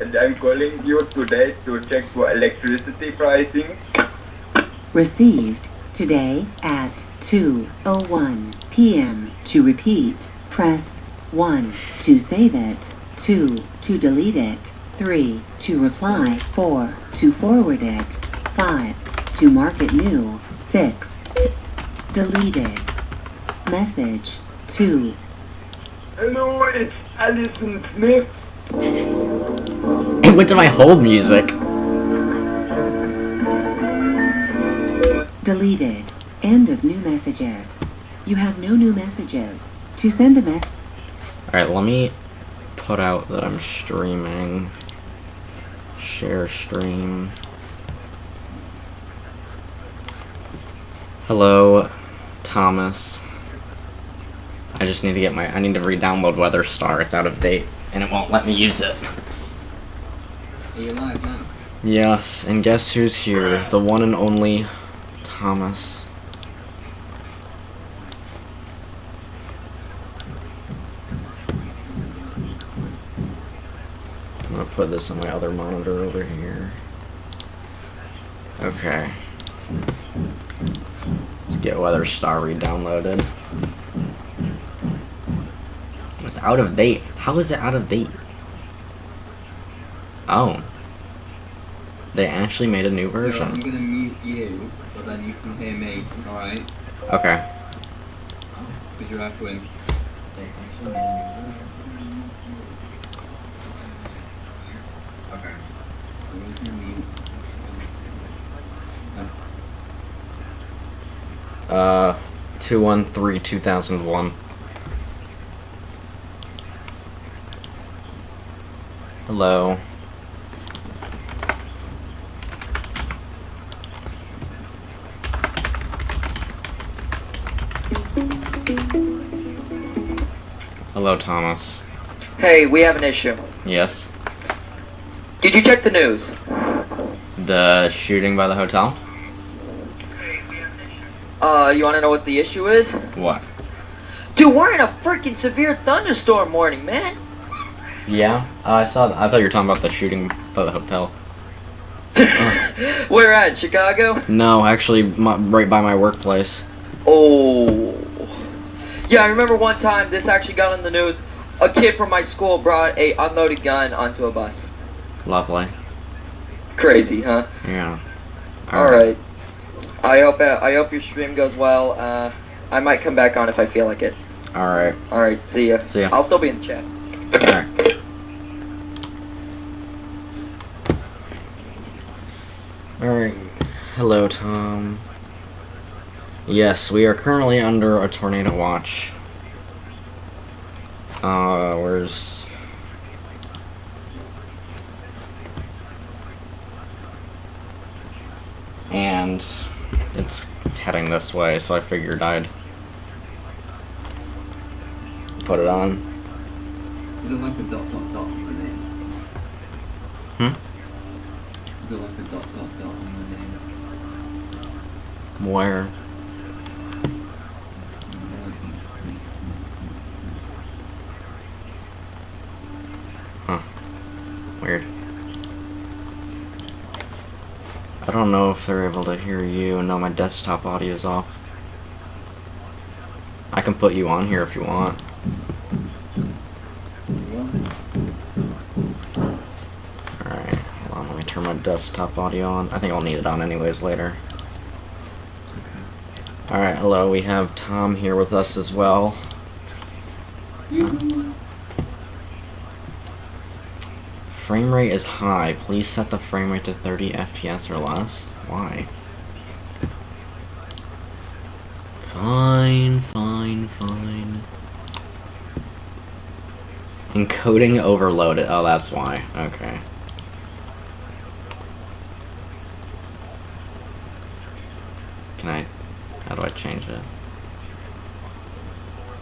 and I'm calling you today to check for electricity pricing. Received today at 2:01 p.m. To repeat, press 1 to save it, 2 to delete it, 3 to reply, 4 to forward it, 5 to mark it new, 6 deleted. Message 2. Hello, it's Alison Smith. It went to my hold music. Deleted. End of new messages. You have no new messages. To send a message. Alright, let me put out that I'm streaming. Share stream. Hello, Thomas. I just need to get I need to re-download Weather Star. It's out of date, and it won't let me use it. Are you live now? Yes, and guess who's here? The one and only Thomas. I'm gonna put this on my other monitor over here. Okay. Let's get Weather Star re-downloaded. It's out of date. How is it out of date? Oh. They actually made a new version. I'm gonna mute you, so then you can hear me, alright? Okay. Because you're echoing. Okay. I'm just gonna mute. 213-2001. Hello. Hello, Thomas. Hey, we have an issue. Yes? Did you check the news? The shooting by the hotel? You wanna know what the issue is? What? Dude, we're in a freaking severe thunderstorm warning, man! Yeah? I saw I thought you were talking about the shooting by the hotel. Where at? Chicago? No, actually, right by my workplace. Oh. Yeah, I remember one time this actually got on the news. A kid from my school brought a unloaded gun onto a bus. Lovely. Crazy, huh? Yeah. Alright. I hope your stream goes well. I might come back on if I feel like it. Alright. Alright, see ya. See ya. I'll still be in the chat. Alright. Alright. Hello, Tom. Yes, we are currently under a tornado watch. Where's... And it's heading this way, so I figured I'd put it on. Is it like a dot dot dot on the name? Hmm? Is it like a dot dot dot on the name? Where? Huh. Weird. I don't know if they're able to hear you. No, my desktop audio is off. I can put you on here if you want. Alright, hold on, let me turn my desktop audio on. I think I'll need it on anyways later. Alright, hello, we have Tom here with us as well. Frame rate is high. Please set the frame rate to 30 FPS or less. Why? Fine. Encoding overloaded. Oh, that's why. Okay. How do I change it?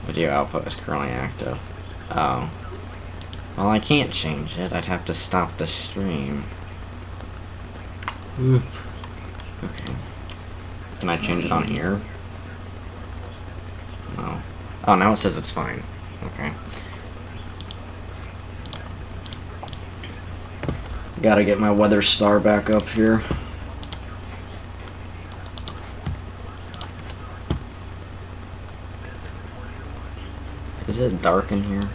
Video output is currently active. Oh. Well, I can't change it. I'd have to stop the stream. Okay. Can I change it on here? No. Oh, now it says it's fine. Okay. Gotta get my weather star back up here. Is it dark in here?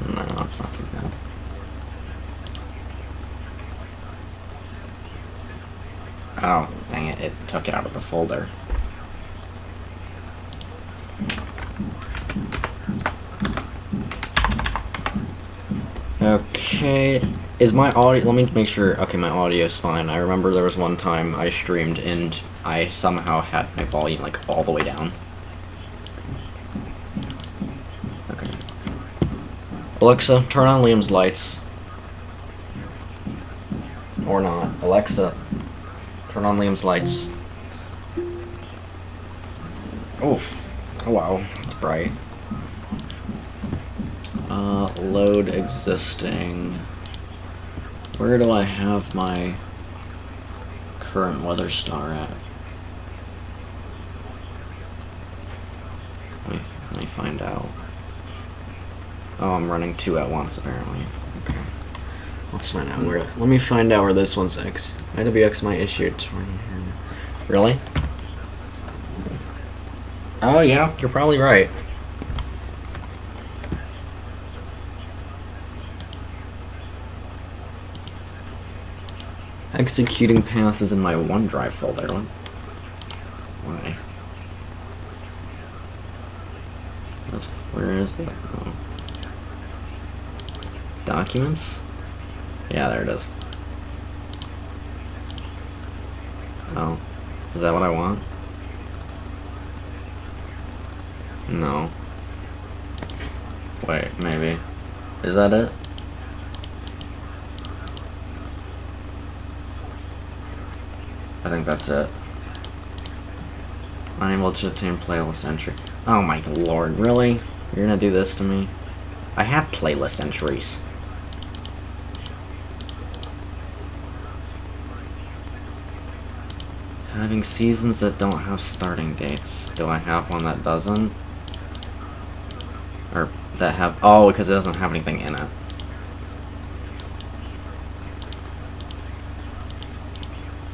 No, it's not too bad. Oh, dang it, it took it out of the folder. Okay, is my audio, let me make sure, okay, my audio is fine. I remember there was one time I streamed and I somehow had my volume like all the way down. Okay. Alexa, turn on Liam's lights. Or not. Alexa, turn on Liam's lights. Oof. Oh wow, it's bright. Load existing. Where do I have my current weather star at? Let me find out. Oh, I'm running two at once apparently. Okay. Let's find out where. Let me find out where this one's X. IWX my issue. Really? Oh yeah, you're probably right. Executing path is in my OneDrive folder. Why? Where is it? Oh. Documents? Yeah, there it is. Oh. Is that what I want? No. Wait, maybe. Is that it? I think that's it. Unable to obtain playlist entry. Oh my lord, really? You're gonna do this to me? I have playlist entries. Having seasons that don't have starting dates. Do I have one that doesn't? Or that have... Oh, because it doesn't have anything in it.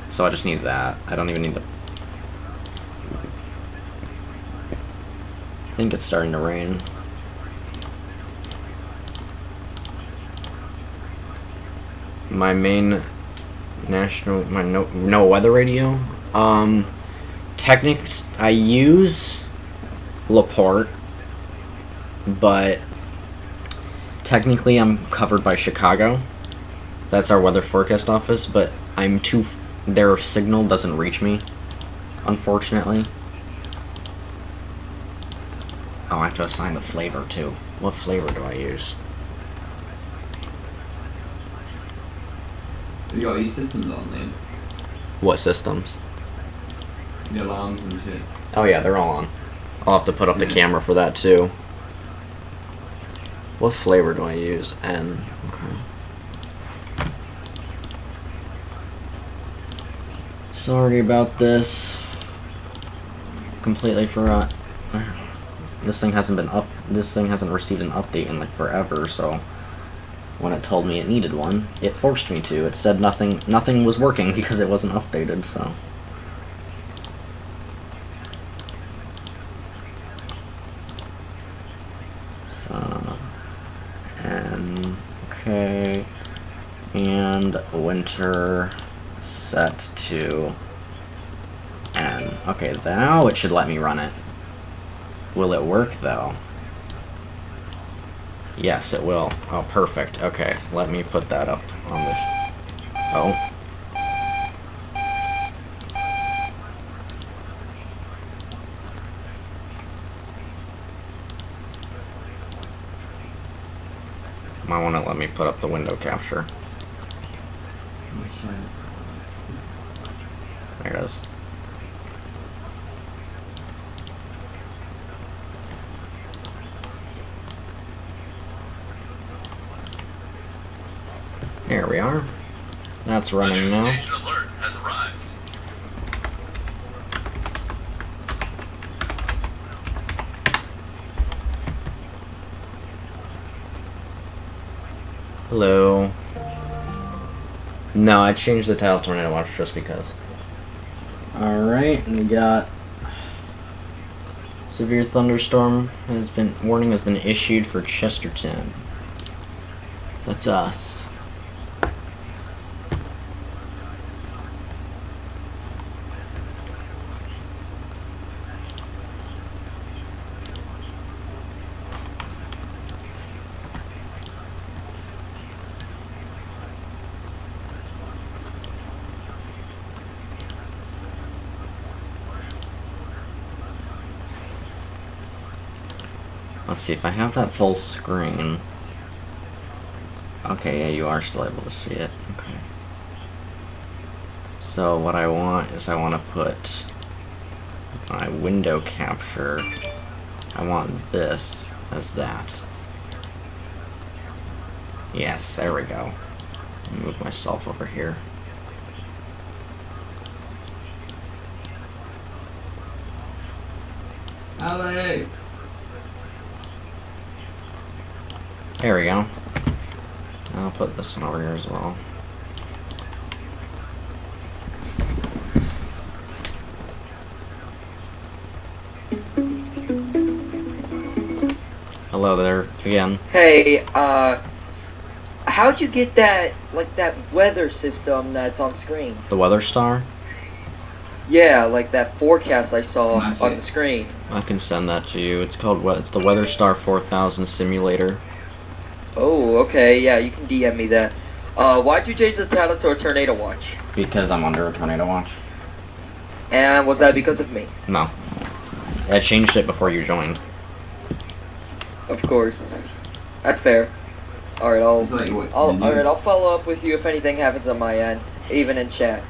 So I just need that. I don't even need the... I think it's starting to rain. My main national... My no weather radio? Technics... I use Laporte, but technically I'm covered by Chicago. That's our weather forecast office, but I'm too... Their signal doesn't reach me, unfortunately. Oh, I have to assign the flavor too. What flavor do I use? You got your systems on then? What systems? The alarms and shit. Oh yeah, they're all on. I'll have to put up the camera for that too. What flavor do I use? N. Okay. Sorry about this. Completely forgot. This thing hasn't been up. This thing hasn't received an update in like forever. So when it told me it needed one, it forced me to. It said nothing was working because it wasn't updated. So. And okay, and winter set to N. Okay, now it should let me run it. Will it work though? Yes, it will. Oh, perfect. Okay, let me put that up on this. Oh. Might want to let me put up the window capture. There it is. There we are. That's running now. Station alert has arrived. Hello. No, I changed the title to Tornado Watch just because. Alright, and we got severe thunderstorm warning has been issued for Chesterton. That's us. Let's see if I have that full screen. Okay, yeah, you are still able to see it. Okay. So what I want is I want to put my window capture. I want this as that. Yes, there we go. Move myself over here. LA! There we go. I'll put this one over here as well. Hello there again. Hey, how'd you get that, like, that weather system that's on screen? The weather star? Yeah, like that forecast I saw Magic. on the screen. I can send that to you. It's called what? It's the Weather Star 4000 Simulator. Oh, okay, yeah, you can DM me that. Why'd you change the title to a Tornado Watch? Because I'm under a tornado watch. And was that because of me? No. I changed it before you joined. Of course. That's fair. Alright, It's like what? I'll follow up with you if anything happens on my end, even in chat.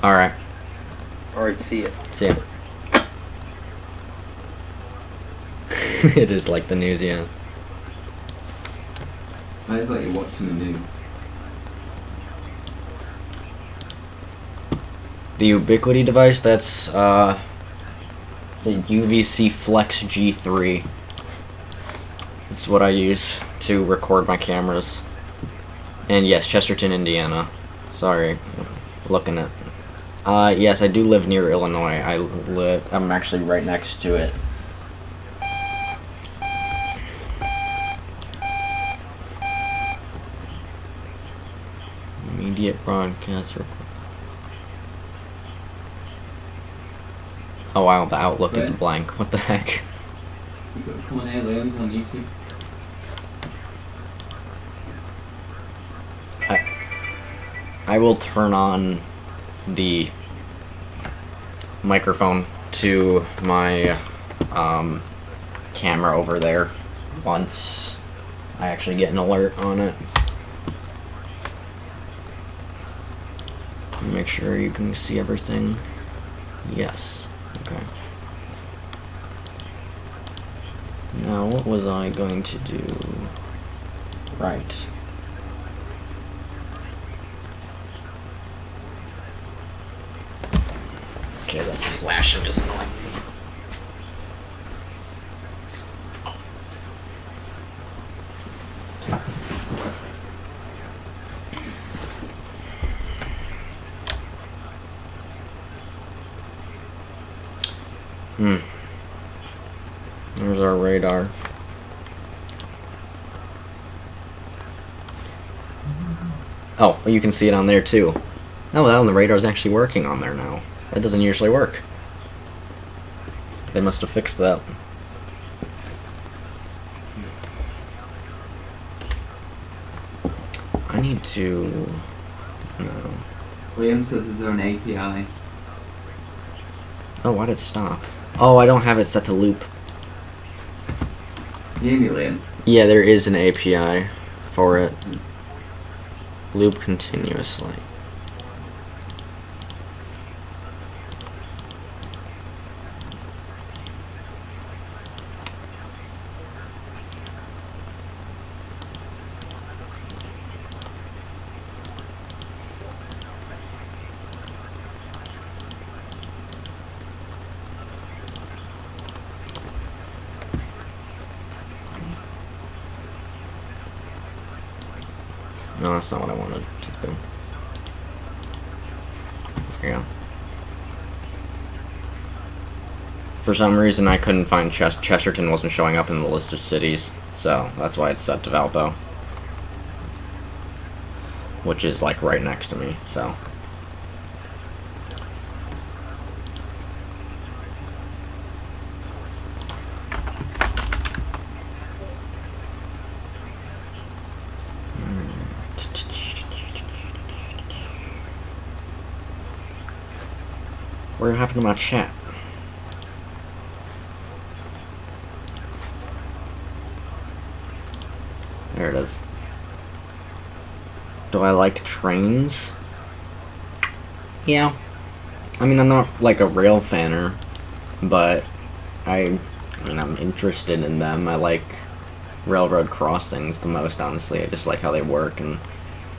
Alright. Alright, see ya. See ya. It is like the news, yeah. I just like you're watching the news. The Ubiquity device, that's, it's a UVC Flex G3. It's what I use to record my cameras. And yes, Chesterton, Indiana. Sorry, looking at... yes, I do live near Illinois. I'm actually right next to it. Immediate broadcast report. Oh wow, the Outlook is Right. blank. What the heck? You got Come on Aliens on YouTube. I will turn on the microphone to my camera over there once I actually get an alert on it. Make sure you can see everything. Yes. Okay. Now, what was I going to do? Right. Okay, that flashing is annoying me. There's our radar. Oh, well, you can see it on there too. Oh, well, the radar's actually working on there now. That doesn't usually work. They must have fixed that. I need to... No. Liam says his own API. Oh, why did it stop? Oh, I don't have it set to loop. Can you hear me, Liam? Yeah, there is an API for it. Loop continuously. No, that's not what I wanted to do. There you go. For some reason, I couldn't find Chesterton wasn't showing up in the list of cities, so that's why it's set to Valpo. Which is, like, right next to me, so... What happened to my chat? There it is. Do I like trains? Yeah. I mean, I'm not like a rail fanner, but I mean, I'm interested in them. I like railroad crossings the most, honestly. I just like how they work and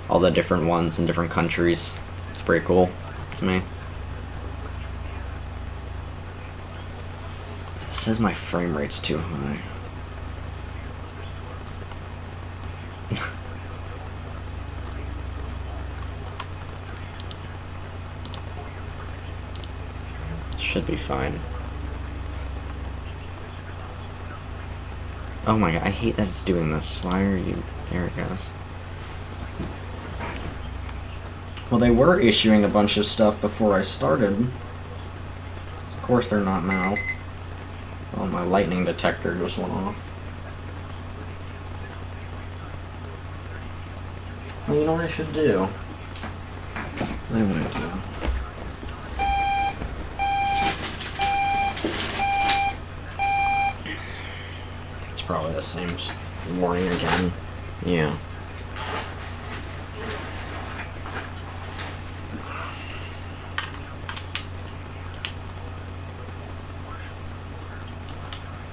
all the different ones in different countries. It's pretty cool to me. It says my frame rate's too high. Should be fine. Oh my god, I hate that it's doing this. Why are you... There it goes. Well, they were issuing a bunch of stuff before I started. Of course they're not now. Oh, my lightning detector just went off. Well, you know what I should do? I wouldn't do. It's probably the same warning again. Yeah.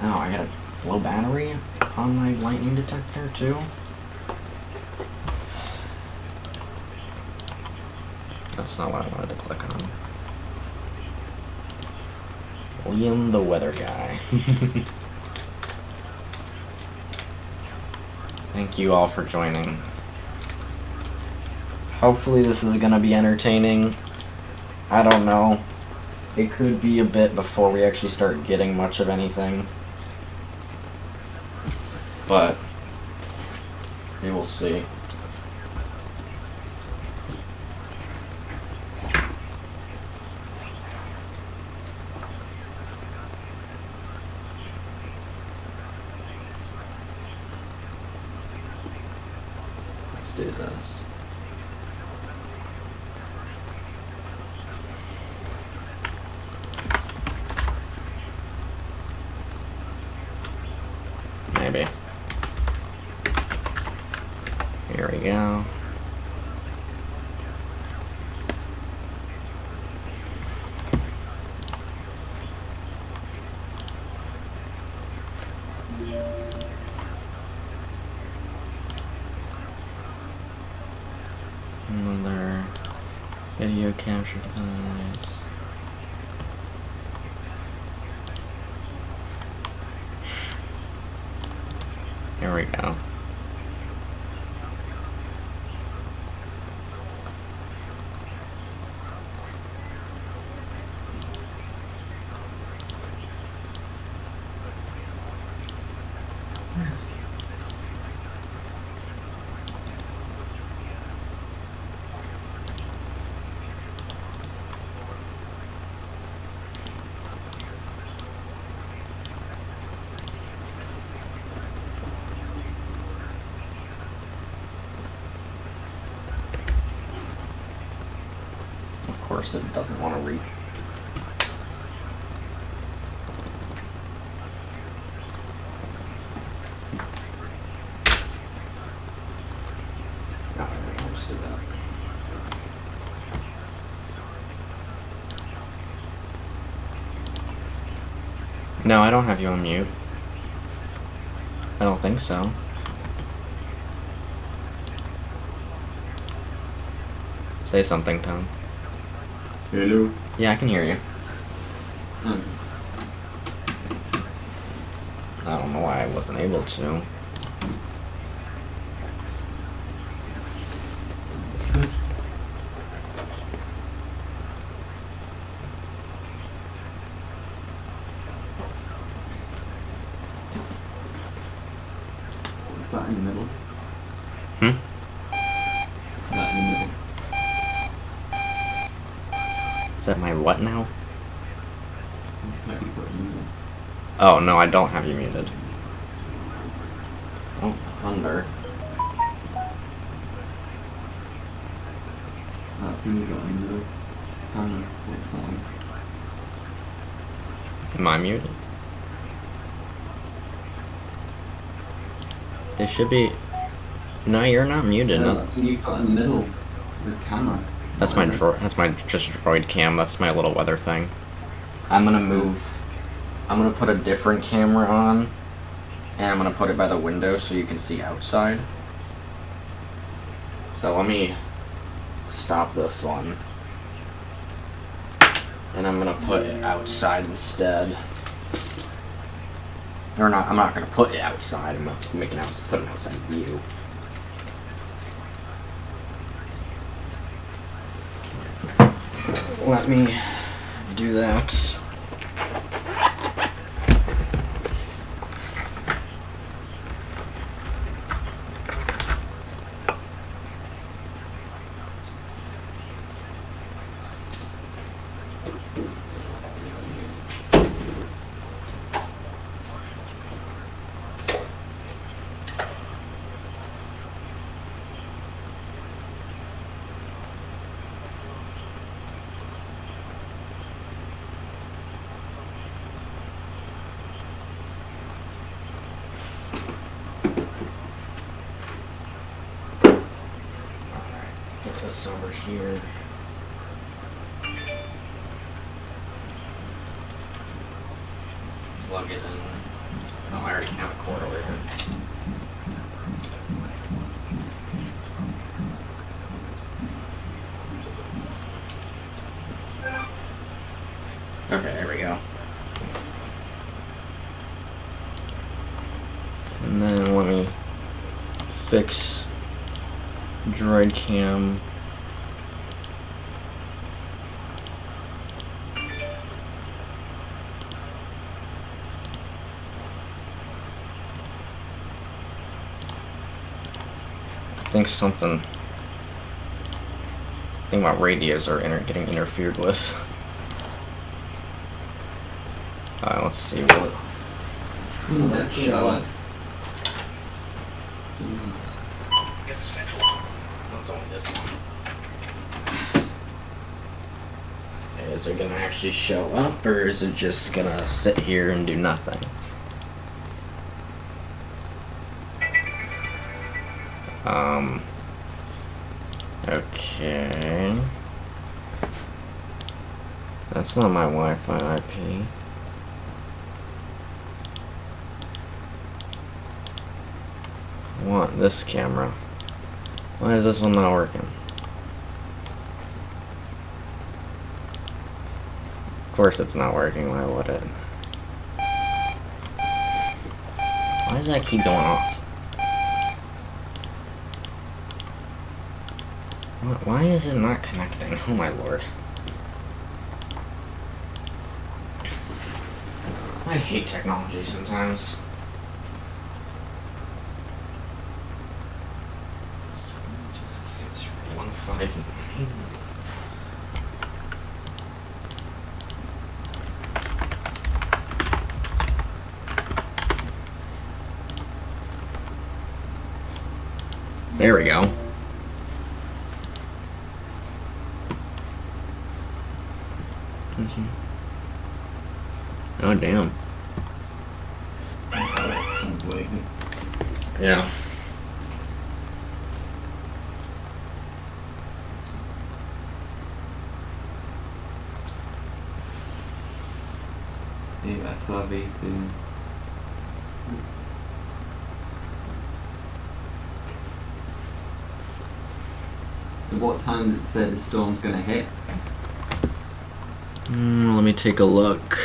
Oh, I got a low battery on my lightning detector too. That's not what I wanted to click on. William the weather guy. Thank you all for joining. Hopefully this is gonna be entertaining. I don't know. It could be a bit before we actually start getting much of anything. But we will see. Let's do this. Maybe. Here we go. Another video capture device. Here we go. Of course it doesn't want to read. No, I'll just do that. No, I don't have you on mute. I don't think so. Say something, Tom. Hello. Yeah, I can hear you. I don't know why I wasn't able to. Is that my what now? It's like you put in there. Oh, no, I don't have you muted. Oh, thunder. Who you got in the camera? What's that on? Am I muted? It should be... No, you're not muted. No, No. who you got in the middle? The camera. That's What my is it? that's my just droid cam. That's my little weather thing. I'm gonna move. I'm gonna put a different camera on, and I'm gonna put it by the window so you can see outside. So let me stop this one, and I'm gonna put it outside instead. Or not? I'm not gonna put it outside. I'm gonna put an outside view. Let me do that. Put this over here. Plug it in. No, I already have a cord over here. Okay, there we go. And then let me fix droid cam. I think my radios are getting interfered with. Let's see what. Let's show it. What's on this one? Okay, is it gonna actually show up, or is it just gonna sit here and do nothing? Okay. That's not my Wi-Fi IP. I want this camera. Why is this one not working? Of course it's not working, why would it? Why does that keep going off? Why is it not connecting? Oh my lord. I hate technology sometimes. It's 159. There we go. Oh damn. Yeah. SRV soon. So what time does it say the storm's gonna hit? Let me take a look.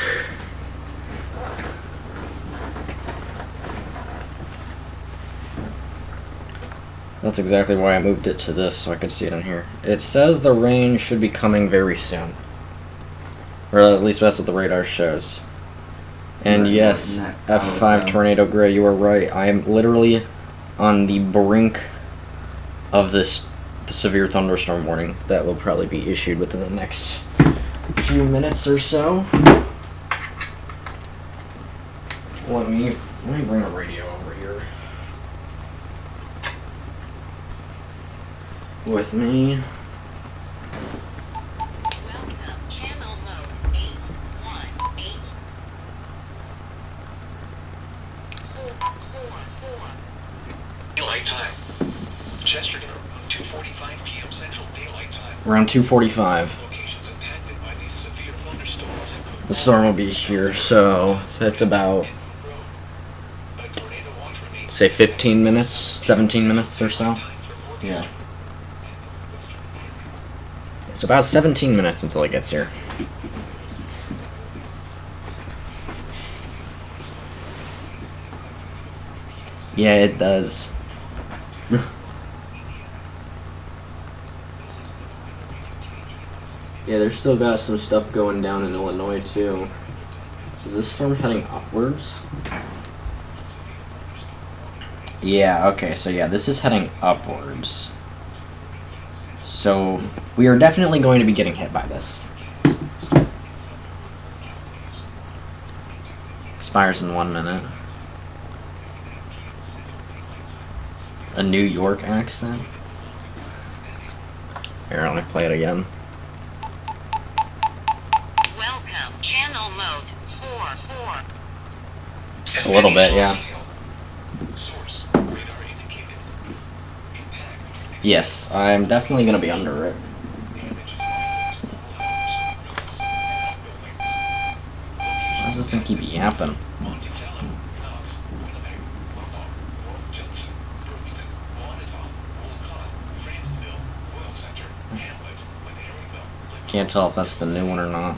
That's exactly why I moved it to this, so I could see it on here. It says the rain should be coming very soon. Or at least that's what the radar shows. And Right, yes, right, that F5 power Tornado Gray, you are right. I am literally on the brink of the severe thunderstorm warning that will probably be issued within the next few minutes or so. Let me bring a radio over here with me. Daylight time. Chesterton, 2:45 p.m. Central Daylight Time. Around 2:45. Locations impacted by these severe thunderstorms. The storm will be here, so that's about, say, 15 minutes, 17 minutes or so. Yeah. It's about 17 minutes until it gets here. Yeah, it does. Yeah, there's still got some stuff going down in Illinois, too. Is this storm heading upwards? Yeah, okay, so yeah, this is heading upwards. So, we are definitely going to be getting hit by this. Expires in 1 minute. A New York accent? Here, let me play it again. Welcome, channel mode 4. A little bit, yeah. Yes, I'm definitely gonna be under it. Why does this thing keep yapping? Can't tell if that's the new one or not.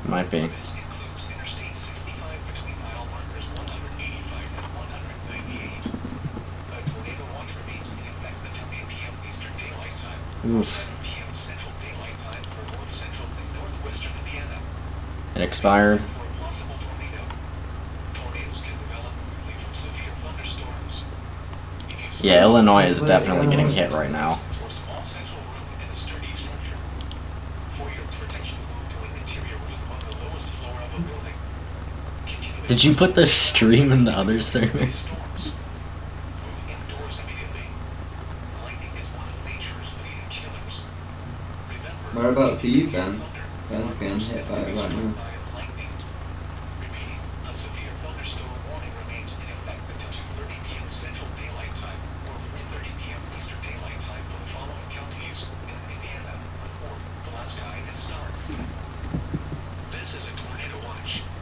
Might be. Oof. It expired. Yeah, Illinois is definitely getting hit right now. Did you put the stream in the other server? What about for you, Ben? Ben's getting hit by it right now.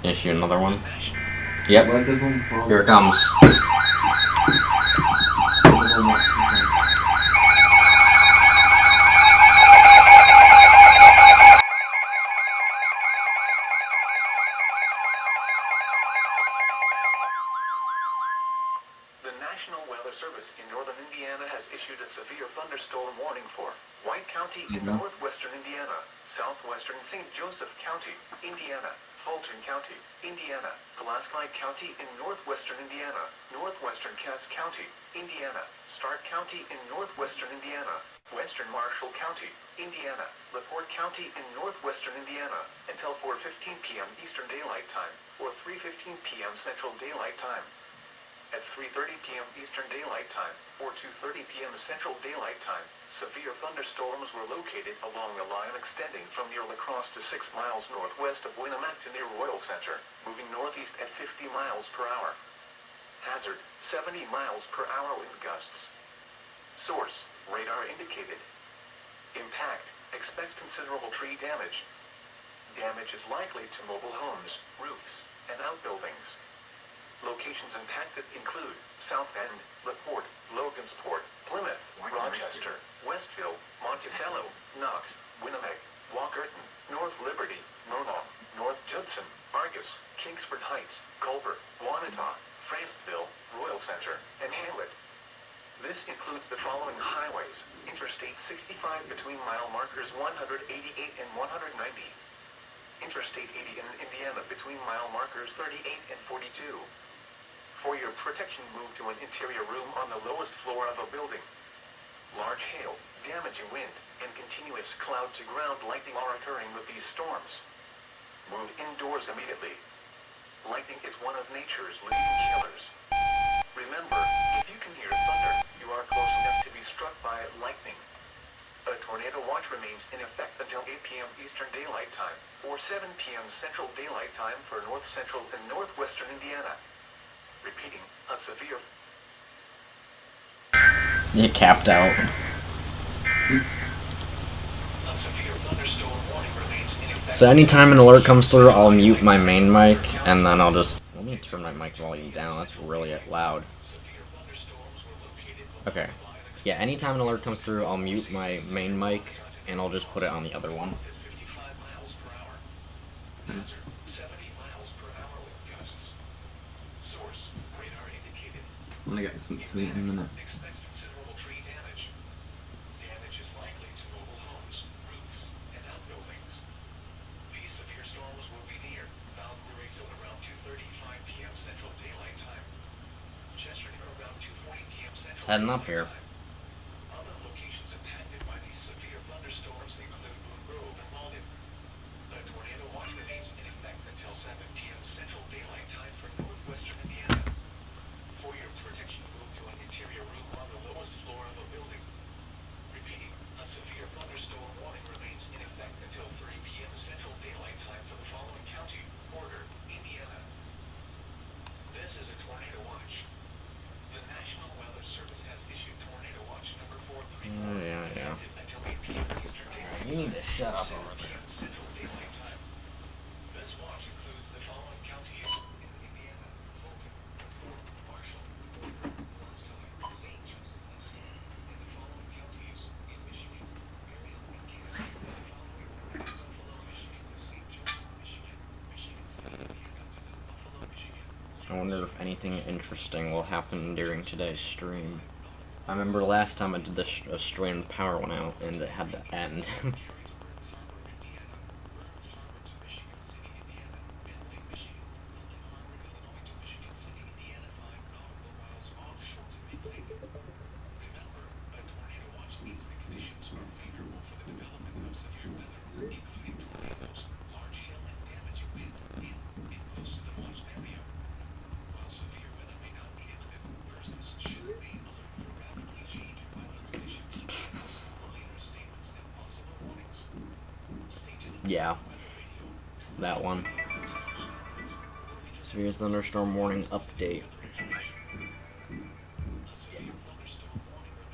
Issue another one. Yep. Where's the one from? Here it comes. The National Weather Service in northern Indiana has issued a severe thunderstorm warning for White County in northwestern Indiana, southwestern St. Joseph County, Indiana, Fulton County, Indiana, Pulaski County in northwestern Indiana, northwestern Cass County, Indiana, Stark County in northwestern Indiana, western Marshall County, Indiana, LaPorte County in northwestern Indiana, until 4:15 p.m. Eastern Daylight Time, or 3:15 p.m. Central Daylight Time. At 3:30 p.m. Eastern Daylight Time, or 2:30 p.m. Central Daylight Time, severe thunderstorms were located along a line extending from near La Crosse to 6 miles northwest of Winnemac to near Royal Center, moving northeast at 50 miles per hour. Hazard, 70 miles per hour wind gusts. Source, radar indicated. Impact, expect considerable tree damage. Damage is likely to mobile homes, roofs, and outbuildings. Locations impacted include South Bend, LaPorte, Logansport, Plymouth, Rochester, Westville, Monticello, Knox, Winnemac, Walkerton, North Liberty, Mona, North Judson, Argus, Kingsford Heights, Culver, Wanata, Franceville, Royal Center, and Hamlet. This includes the following highways: Interstate 65 between mile markers 188 and 190. Interstate 80 in Indiana between mile markers 38 and 42. For your protection, move to an interior room on the lowest floor of a building. Large hail, damaging wind, and continuous cloud-to-ground lightning are occurring with these storms. Move indoors immediately. Lightning is one of nature's leading killers. Remember, if you can hear thunder, you are close enough to be struck by lightning. A tornado watch remains in effect until 8 p.m. Eastern Daylight Time, or 7 p.m. Central Daylight Time for North Central and Northwestern Indiana. Repeating, a severe... It capped out. A severe thunderstorm warning remains in effect. So anytime an alert comes through, I'll mute my main mic, and then I'll just... Let me turn my mic volume down, that's really loud. Okay. Yeah, anytime an alert comes through, I'll mute my main mic, and I'll just put it on the other one. I'm gonna get some sweet in a minute. It's heading up here. Other locations impacted by these severe thunderstorms include Boone Grove and Malden. The tornado watch remains in effect until 7 p.m. Central Daylight Time for Northwestern Indiana. For your protection, move to an interior room on the lowest floor of a building. Repeating, a severe thunderstorm warning remains in effect until 3 p.m. Central Daylight Time for the following county: Porter, Indiana. This is a tornado watch. The National Weather Service has issued tornado watch number 434 Yeah. until 8 p.m. Eastern Daylight You need to shut up over there. Central Daylight Time. This watch includes the following counties in Indiana: Fulton, Marshall, St. Joseph, and the following counties in Michigan: Marion and Kansas, and the following Buffalo, Michigan, St. Joseph, Michigan, Michigan City, Indiana, Buffalo, Michigan. I wonder if anything interesting will happen during today's stream. I remember last time I did this stream, the power went out and it had to end. Yeah, that one. Severe thunderstorm warning update. Yeah,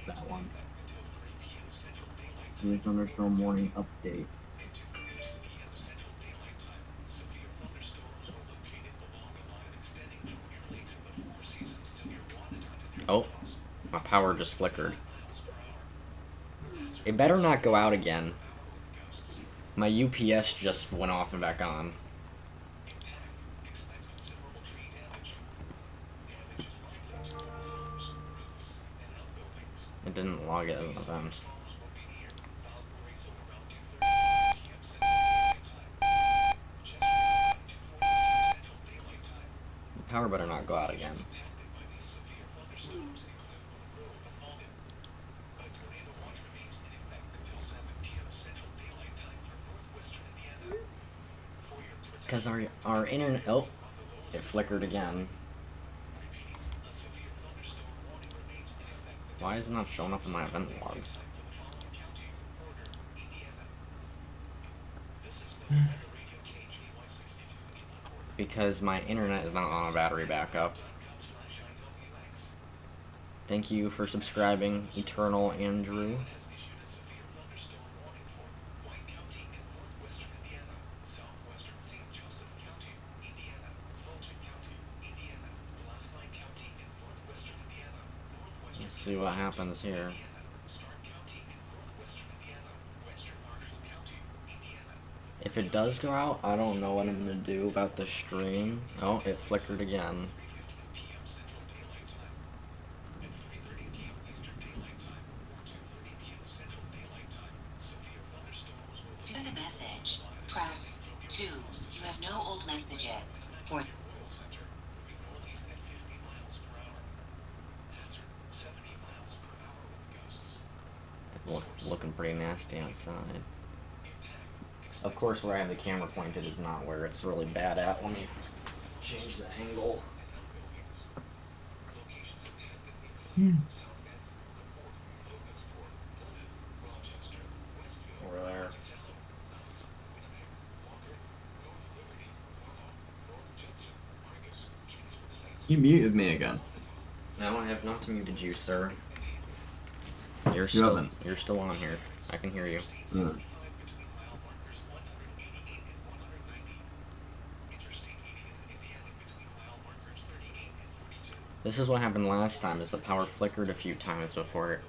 that one. Severe thunderstorm warning update. Oh, my power just flickered. It better not go out again. My UPS just went off and back on. It didn't log it as an event. The power better not go out again. Because our internet... Oh, it flickered again. Why is it not showing up in my event logs? Because my internet is not on a battery backup. Thank you for subscribing, Eternal Andrew. Let's see what happens here. If it does go out, I don't know what I'm gonna do about the stream. Oh, it flickered again. To send a message, press 2. You have no old messages. Or looking pretty nasty outside. Of course, where I have the camera pointed is not where it's really bad at. Let me change the angle. Over there. You muted me again. No, I have not muted you, sir. You're haven't. still on here. I can hear you. Mm. This is what happened last time, is the power flickered a few times before it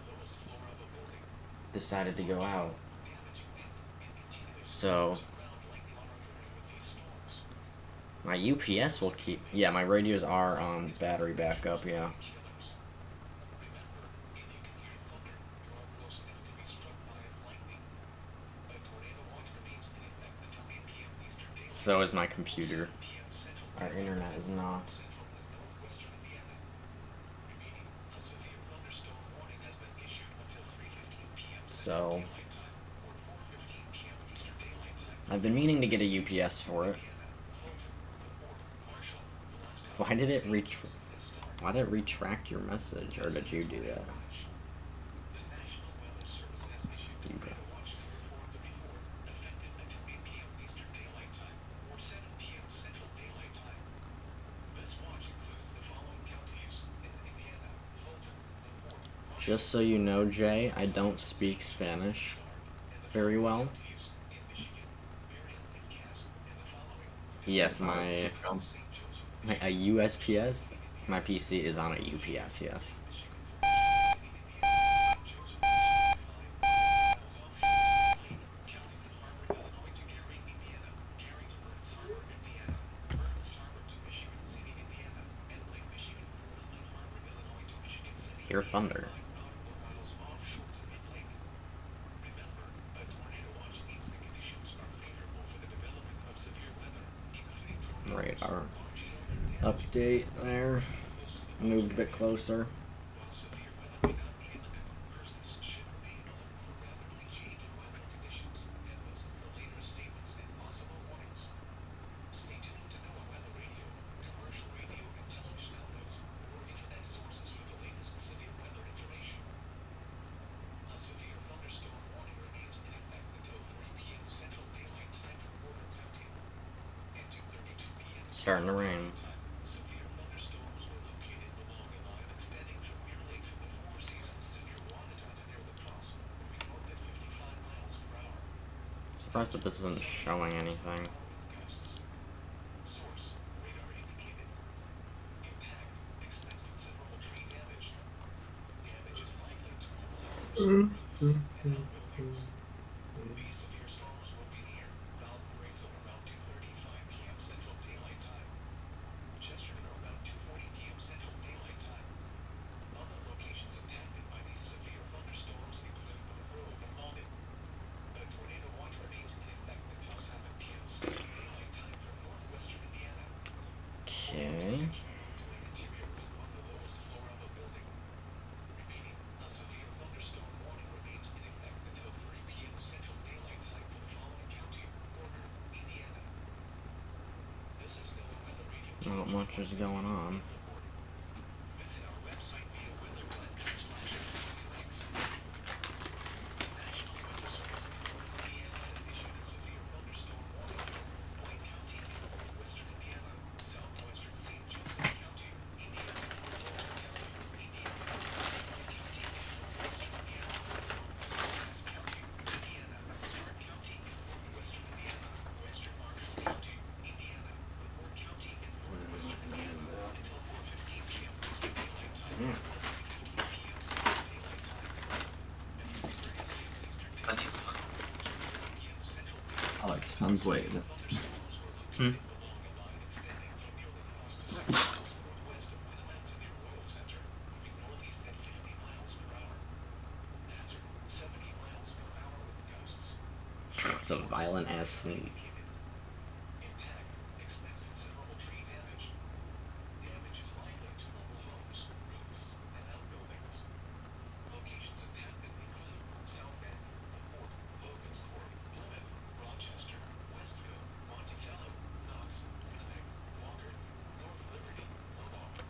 decided to go out. So my UPS will keep... Yeah, my radios are on battery backup, yeah. So is my computer. Our internet is not. So I've been meaning to get a UPS for it. Why did it retract your message, or did you do that? Just so you know, Jay, I don't speak Spanish very well. Yes, a USPS? My PC is on a UPS, yes. Hear thunder. Radar update there. Moved a bit closer. Starting to rain. Surprised that this isn't showing anything. Okay. Not much is going on. Alex, translate it. It's a violent ass sneeze.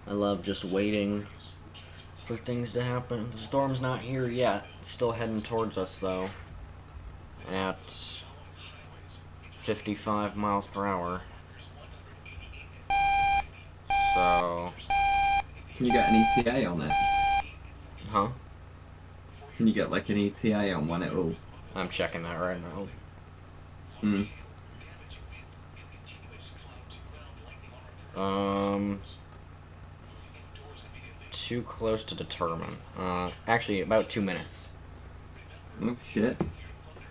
I love just waiting for things to happen. The storm's not here yet. It's still heading towards us, though. At 55 miles per hour. So... Can you get an ETA on it? Huh? Can you get like an ETA on when it will? I'm checking that right now. Hmm. Too close to determine. Actually, about 2 minutes Oh shit.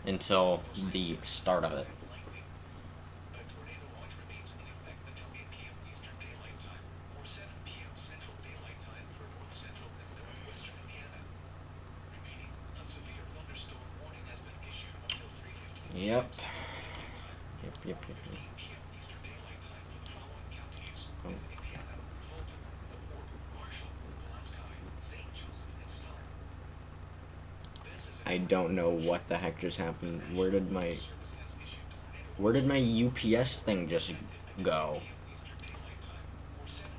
until the start of it. Yep. Yep. Oh. I don't know what the heck just happened. Where did my UPS thing just go?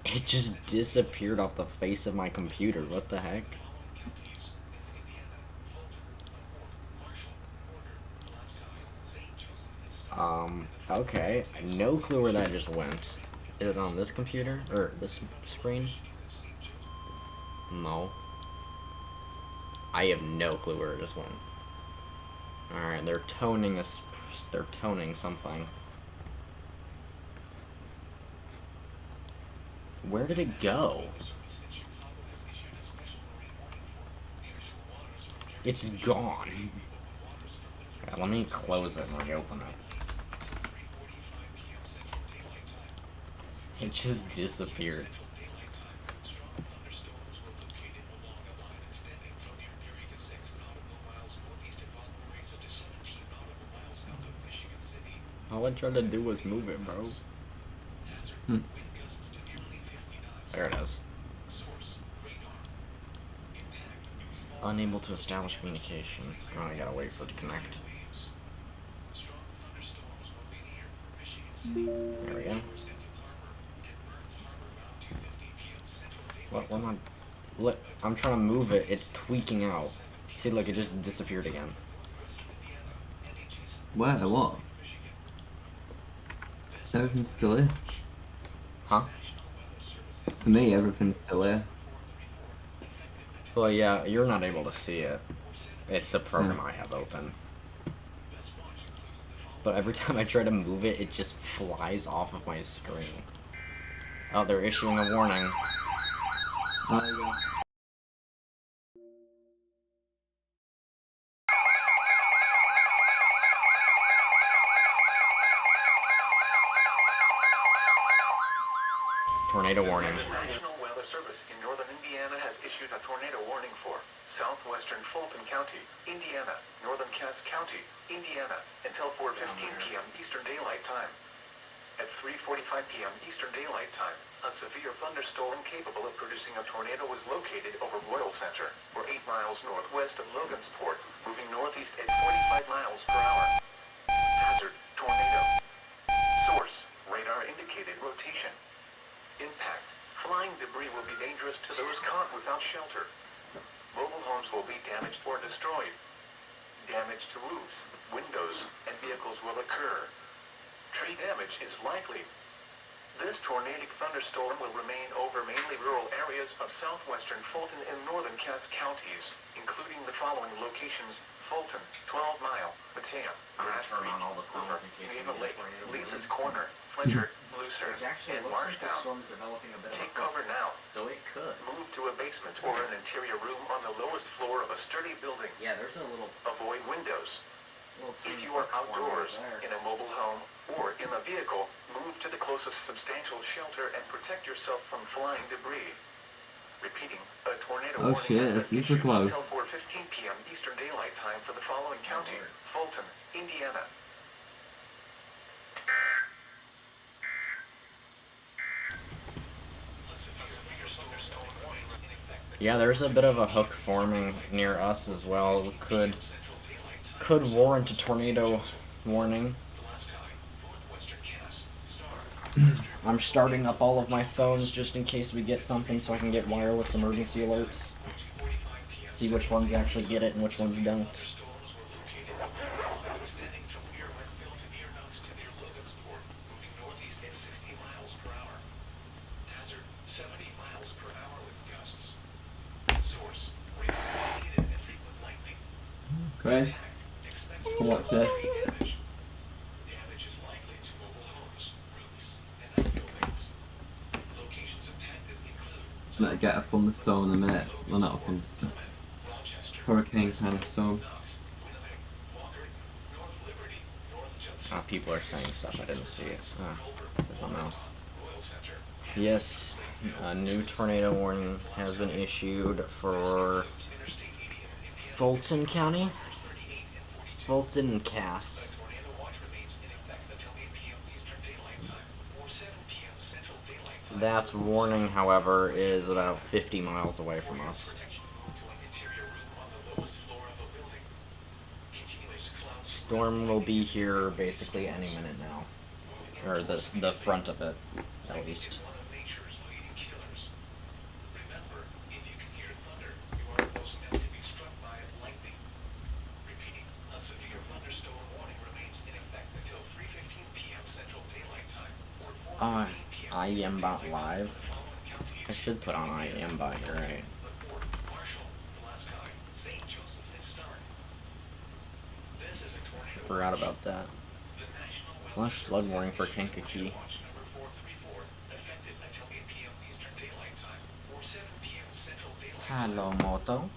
It just disappeared off the face of my computer. What the heck? Okay. No clue where that just went. Is it on this computer? Or this screen? No. I have no clue where it just went. Alright, they're toning this. They're toning something. Where did it go? It's gone. Okay, let me close it and reopen it. It just disappeared. All I tried to do was move it, bro. There it is. Unable to establish communication. Oh, I gotta wait for it to connect. There we go. What? What am I? Look, I'm trying to move it. It's tweaking out. See, look, it just disappeared again. Where? What? Everything's still here. Huh? For me, everything's still here. Well, yeah, you're not able to see it. It's a program I have open. But every time I try to move it, it just flies off of my screen. Oh, they're issuing a warning. Oh yeah. Tornado warning. The National Weather Service in northern Indiana has issued a tornado warning for southwestern Fulton County, Indiana, northern Cass County, Indiana, until 4:15 p.m. Eastern Daylight Time. At 3:45 p.m. Eastern Daylight Time, a severe thunderstorm capable of producing a tornado was located over Royal Center, or 8 miles northwest of Logansport, moving northeast at 45 miles per hour. Hazard, tornado. Source, radar indicated rotation. Impact, flying debris will be dangerous to those caught without shelter. Mobile homes will be damaged or destroyed. Damage to roofs, windows, and vehicles will occur. Tree damage is likely. This tornadic thunderstorm will remain over mainly rural areas of southwestern Fulton and northern Cass counties, including the following locations: Fulton, 12 Mile, Matea, Grass Creek, Hoover, Naval Lake, Lisa's Corner, Fletcher, Lucerne, and Marshtown. Take cover now. So it could. Move to a basement or an interior room on the lowest floor of a sturdy building. Yeah, there's a little Avoid windows. tiny If you are platform outdoors, right there. in a mobile home, or in a vehicle, move to the closest substantial shelter and protect yourself from flying debris. Repeating, a tornado Oh warning shit, has that's been super issued close. until 4:15 p.m. Eastern Daylight Time for the following county: Fulton, Indiana. Yeah, there's a bit of a hook forming near us as well. Could warrant a tornado warning. I'm starting up all of my phones just in case we get something so I can get wireless emergency alerts. See which ones actually get it and which ones don't. Great. Watch this. Might get a thunderstorm in a minute. Well, not a thunderstorm. Hurricane kind of storm. Ah, people are saying stuff. I didn't see it. Ah, there's my mouse. Yes, a new tornado warning has been issued for Fulton County. Fulton and Cass. That warning, however, is about 50 miles away from us. Storm will be here basically any minute now. Or the front of it, at least. IEM Live. I should put on IEM Bot here, right? Forgot about that. Flash flood warning for Kankakee. Hello, Moto.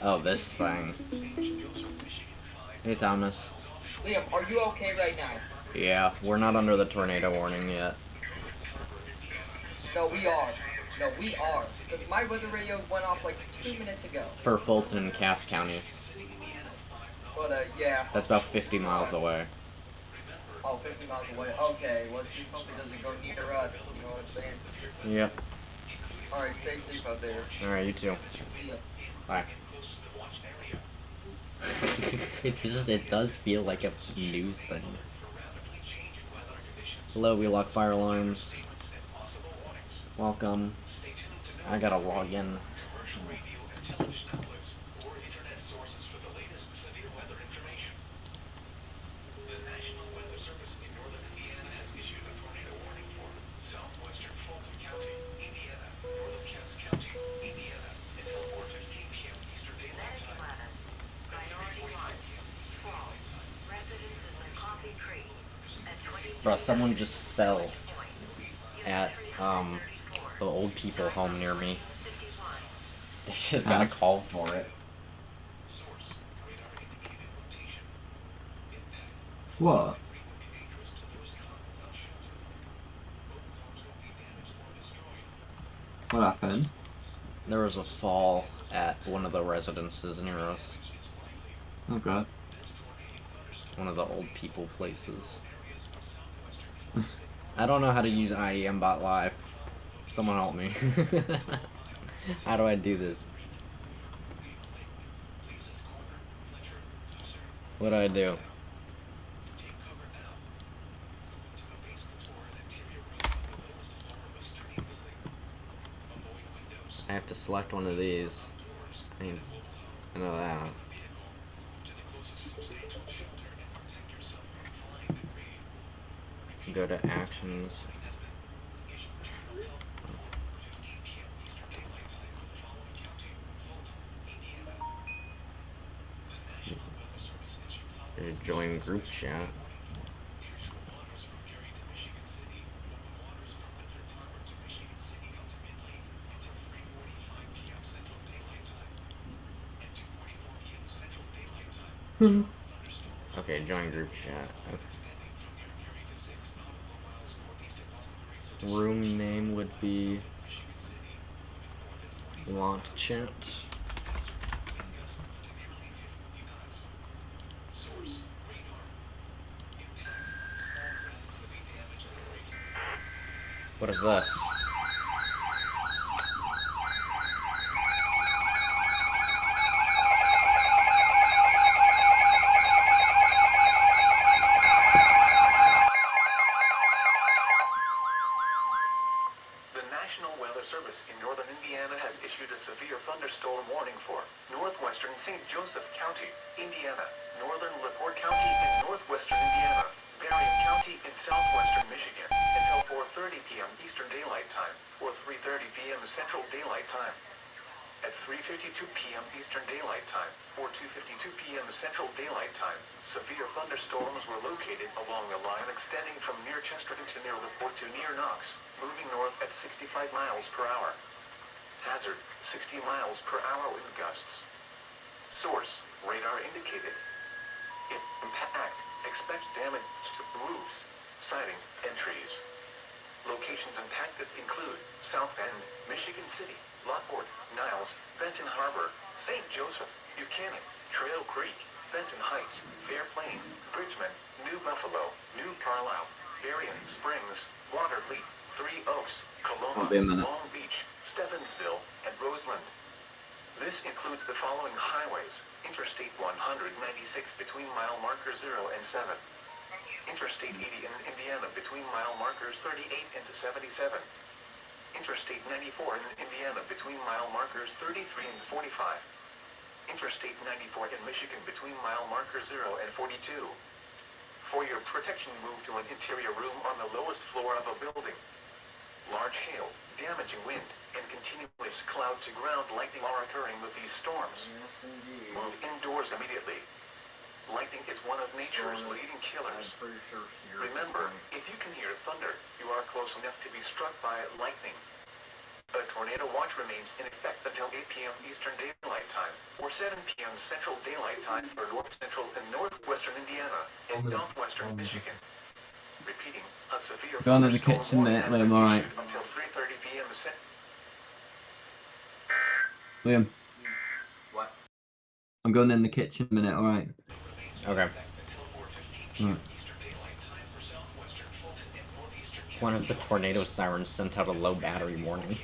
Oh, this thing. Hey, Thomas. Liam, are you okay right now? Yeah, we're not under the tornado warning yet. No, we are. No, we are. Because my weather radio went off like 2 minutes ago. For Fulton and Cass counties. But, yeah. That's about 50 miles away. Oh, 50 miles away. Okay, well, see, something doesn't go near us. You know what I'm saying? Yep. Alright, stay safe out there. Alright, you too. See ya. Bye. It does feel like a news thing. Hello, we lock fire alarms. Welcome. I gotta log in. Bro, someone just fell at the old people home near me. They just got a call for it. What? What happened? There was a fall at one of the residences near us. Oh god. One of the old people places. I don't know how to use IEM Bot Live. Someone help me. How do I do this? What do I do? I have to select one of these. I know that. Go to actions. Join group chat. Okay, join group chat. Okay. Room name would be want chat. What is this? The National Weather Service in northern Indiana has issued a severe thunderstorm warning for northwestern St. Joseph County, Indiana, northern LaPorte County in northwestern Indiana, Berrien County in southwestern Michigan, until 4:30 p.m. Eastern Daylight Time, or 3:30 p.m. Central Daylight Time. At 3:52 p.m. Eastern Daylight Time, or 2:52 p.m. Central Daylight Time, severe thunderstorms were located along the line extending from near Chesterton to near LaPorte to near Knox, moving north at 65 miles per hour. Hazard, 60 miles per hour wind gusts. Source, radar indicated. Impact, expect damage to roofs, siding, and trees. Locations impacted include South Bend, Michigan City, Lockport, Niles, Benton Harbor, St. Joseph, Buchanan, Trail Creek, Benton Heights, Fair Plain, Bridgman, New Buffalo, New Carlisle, Berrien Springs, Waterloo, Three Oaks, Coloma, Won't be a minute. Long Beach, Stevensville, and Roseland. This includes the following highways: Interstate 196 between mile markers 0 and 7. Interstate 80 in Indiana between mile markers 38 and 77. Interstate 94 in Indiana between mile markers 33 and 45. Interstate 94 in Michigan between mile markers 0 and 42. For your protection, move to an interior room on the lowest floor of a building. Large hail, damaging wind, and continuous cloud-to-ground lightning are occurring with these storms. Yes, indeed. Move indoors immediately. Lightning is one of nature's leading killers. pretty sure here. Remember, if you can hear thunder, you are close enough to be struck by lightning. A tornado watch remains in effect until 8 p.m. Eastern Daylight Time, or 7 p.m. Central Daylight Time for North Central and Northwestern Indiana and Southwestern Michigan. Repeating, a severe Going in the thunderstorm kitchen, warning mate, has Liam, been alright. issued until 3:30 p.m. Liam, What? I'm going in the kitchen a minute, alright? Okay. Right. One of the tornado sirens sent out a low battery warning.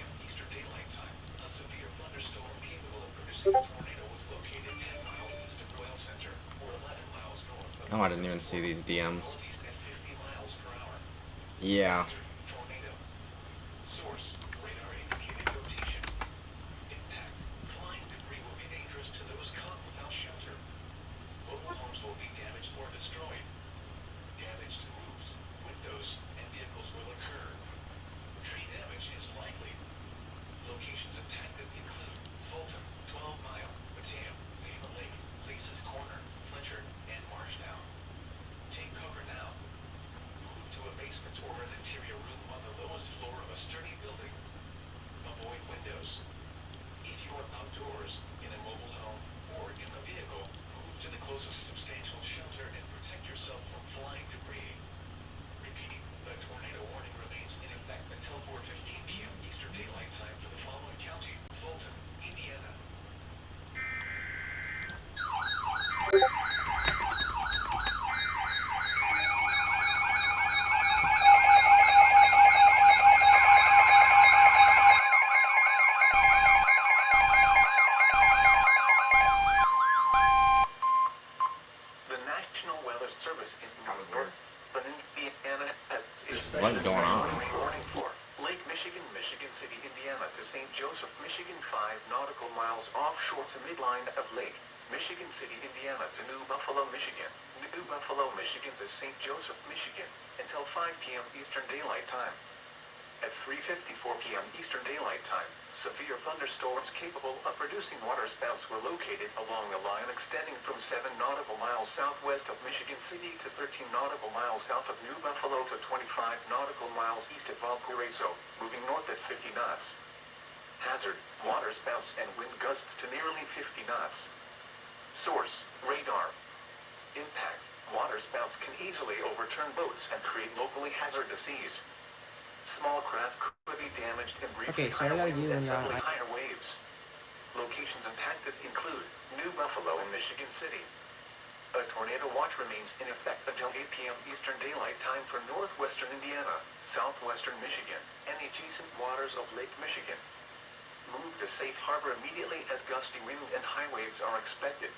Oh, I didn't even see these DMs. Yeah. What is going on? Warning for Lake Michigan, Michigan City, Indiana to St. Joseph, Michigan 5 nautical miles offshore to midline of Lake Michigan City, Indiana to New Buffalo, Michigan. New Buffalo, Michigan to St. Joseph, Michigan until 5 p.m. Eastern Daylight Time. At 3:54 p.m. Eastern Daylight Time, severe thunderstorms capable of producing waterspouts were located along the line extending from 7 nautical miles southwest of Michigan City to 13 nautical miles south of New Buffalo to 25 nautical miles east of Valparaiso, moving north at 50 knots. Hazard, waterspouts and wind gusts to nearly 50 knots. Source, radar. Impact, waterspouts can easily overturn boats and create locally hazardous seas. Small craft could be damaged and briefly Okay, so I gotta do higher waves. Locations impacted include New Buffalo and Michigan City. A tornado watch remains in effect until 8 p.m. Eastern Daylight Time for northwestern Indiana, southwestern Michigan, and the adjacent waters of Lake Michigan. Move to safe harbor immediately as gusty wind and high waves are expected.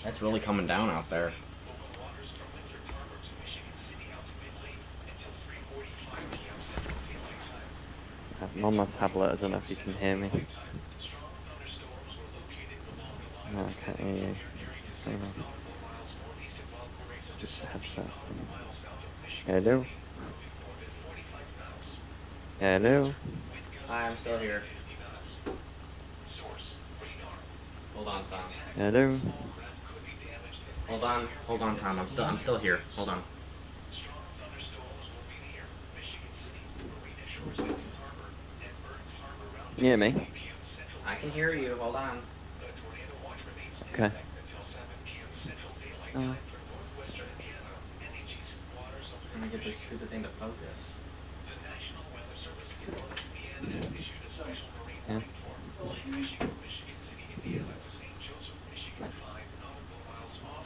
That's really coming down out there. I'm on my tablet, I don't know if you can hear me. No, I can't hear you. What's going on? Just a headset. Hello? Hello? Hi, I'm still here. Hold on, Tom. Hello? Hold on, Tom. I'm still here. Hold on. Can you hear me? I can hear you. Hold on. Okay. I'm trying to get this stupid thing to focus. Yeah.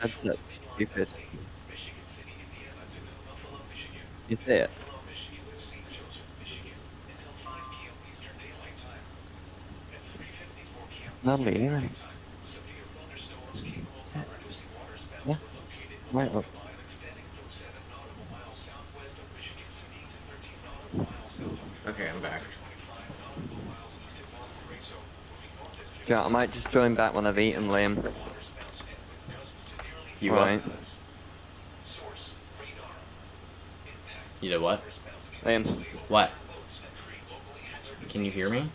Headset's stupid. You see it? Not leaving. Yeah. Right up. Okay, I'm back. Joe, I might just join back when I've eaten, Liam. You what? Alright. You did what? Liam. What? Can you hear me?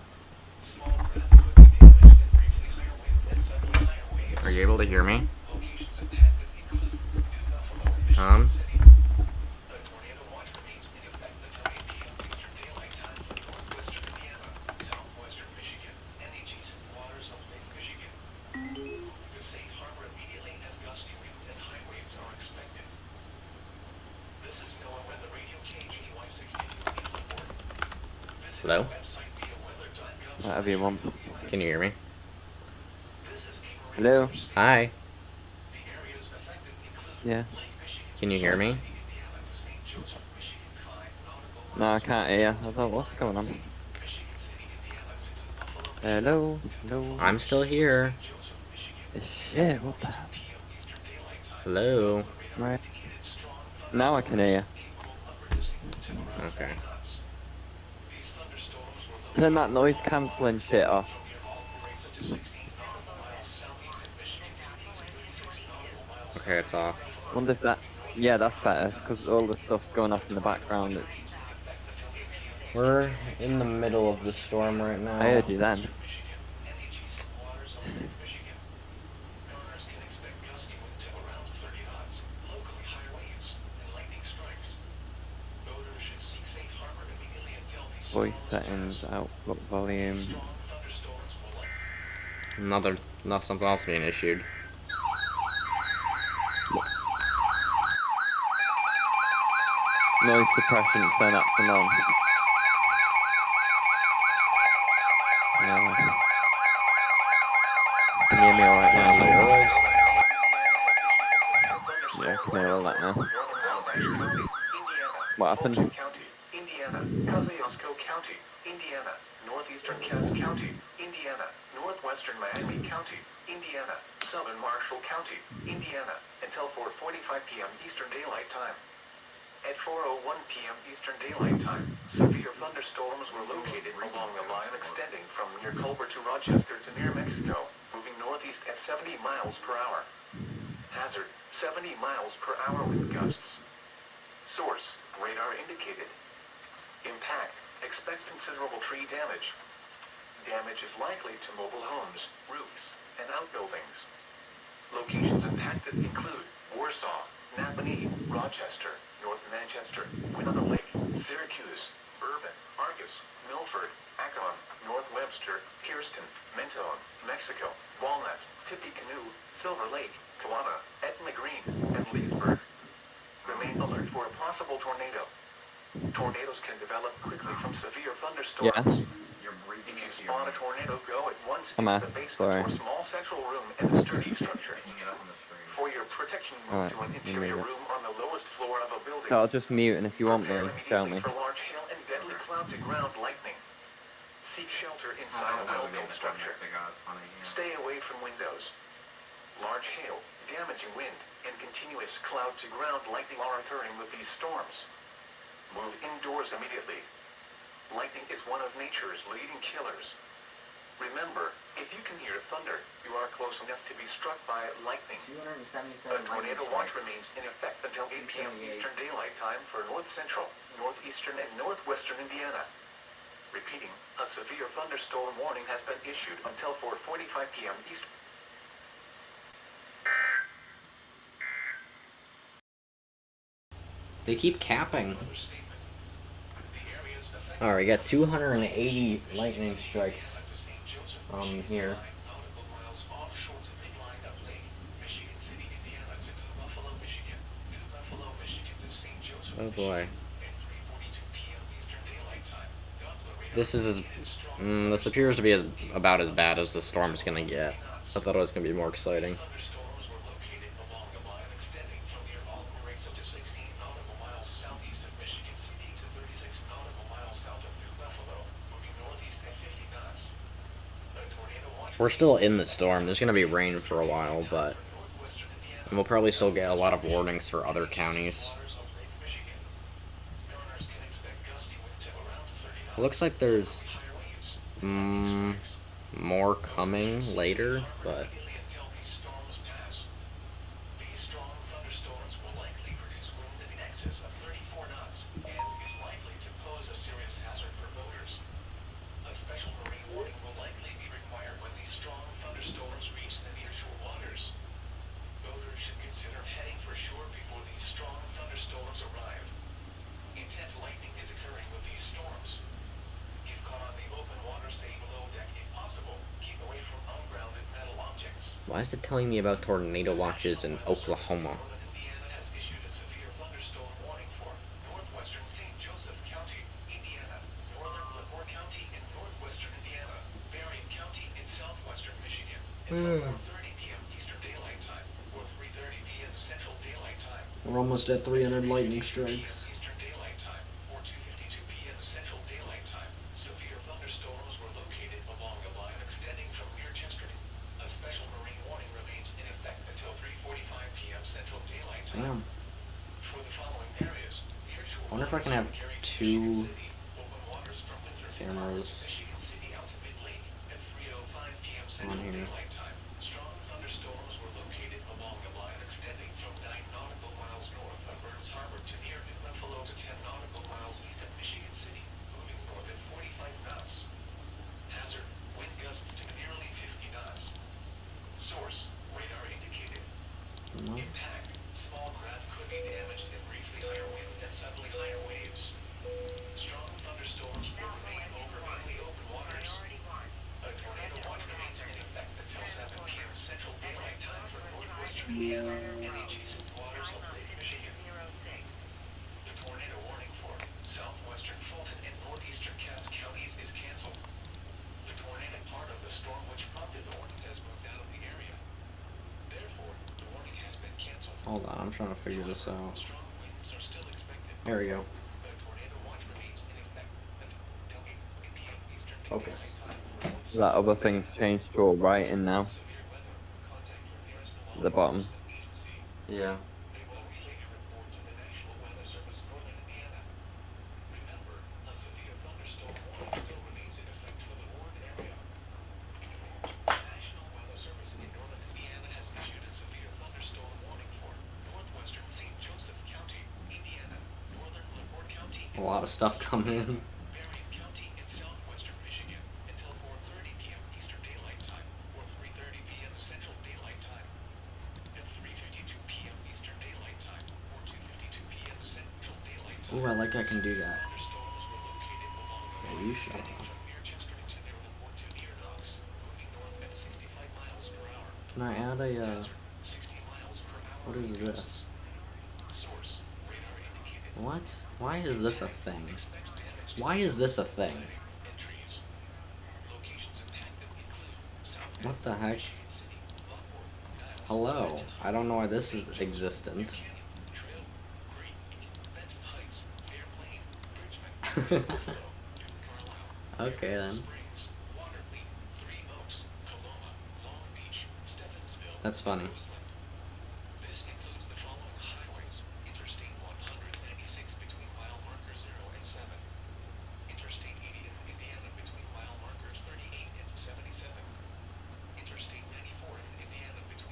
Are you able to hear me? Tom? Hello? Whatever you want. Can you hear me? Hello? Hi. Yeah. Can you hear me? No, I can't hear. I thought, what's going on? Hello? Hello? I'm still here. Shit, what the hell? Hello? Right. Now I can hear you. Okay. Turn that noise cancelling shit off. Okay, it's off. Wonder if that... Yeah, that's better, because all the stuff's going off in the background. It's... We're in the middle of the storm right now. I heard you then. Voice settings, output volume. Not something else being issued. Noise suppression, turn up to none. No. Can you hear me alright now? Yeah, I can hear all that now. What happened? Indiana, Kosciuszko County, Indiana, northeastern Cass County, Indiana, northwestern Miami County, Indiana, southern Marshall County, Indiana, until 4:45 p.m. Eastern Daylight Time. At 4:01 p.m. Eastern Daylight Time, severe thunderstorms were located along the line extending from near Culver to Rochester to near Mexico, moving northeast at 70 miles per hour. Hazard, 70 miles per hour with gusts. Source, radar indicated. Impact, expect considerable tree damage. Damage is likely to mobile homes, roofs, and outbuildings. Locations impacted include Warsaw, Napanee, Rochester, North Manchester, Winona Lake, Syracuse, Urban, Argus, Milford, Akron, North Webster, Kirsten, Mentone, Mexico, Walnut, Tippecanoe, Silver Lake, Kewanna, Etna Green, and Leesburg. Remain alert for a possible tornado. Tornadoes can develop quickly from severe thunderstorms. Yeah. You're breathing If you into your spot a mic. tornado, go at once Come into on, the basement sorry. or small central room in the sturdy structure. Picking it up on the screen. For your protection, move Alright, to an let me interior move it. room on the lowest floor of a building. So I'll just mute, and if you want Prepare me, shout immediately me. for large hail and deadly cloud-to-ground lightning. Seek shelter inside a well-built structure. Stay away from windows. Large hail, damaging wind, and continuous cloud-to-ground lightning are occurring with these storms. Move indoors immediately. Lightning is one of nature's leading killers. Remember, if you can hear thunder, you are close enough to be struck by lightning. 277 A tornado watch remains in effect until 8 p.m. Eastern Daylight Time for North Central, Northeastern, and Northwestern Indiana. Repeating, a severe thunderstorm warning has been issued until 4:45 p.m. Eastern. They keep capping. Alright, we got 280 lightning strikes here. Oh boy. This is this appears to be about as bad as the storm's gonna get. I thought it was gonna be more exciting. We're still in the storm. There's gonna be rain for a while, but we'll probably still get a lot of warnings for other counties. It looks like there's more coming later, but why is it telling me about tornado watches in Oklahoma? We're almost at 300 lightning strikes. Damn. I wonder if I can have 2 cameras on here. Hold on, I'm trying to figure this out. There we go. Focus. That other thing's changed to a writing now. At the bottom. Yeah. A lot of stuff coming in. Ooh, I like I can do that. Yeah, you shut up. Can I add a, what is this? What? Why is this a thing? Why is this a thing? What the heck? Hello. I don't know why this is existent. Okay then. That's funny.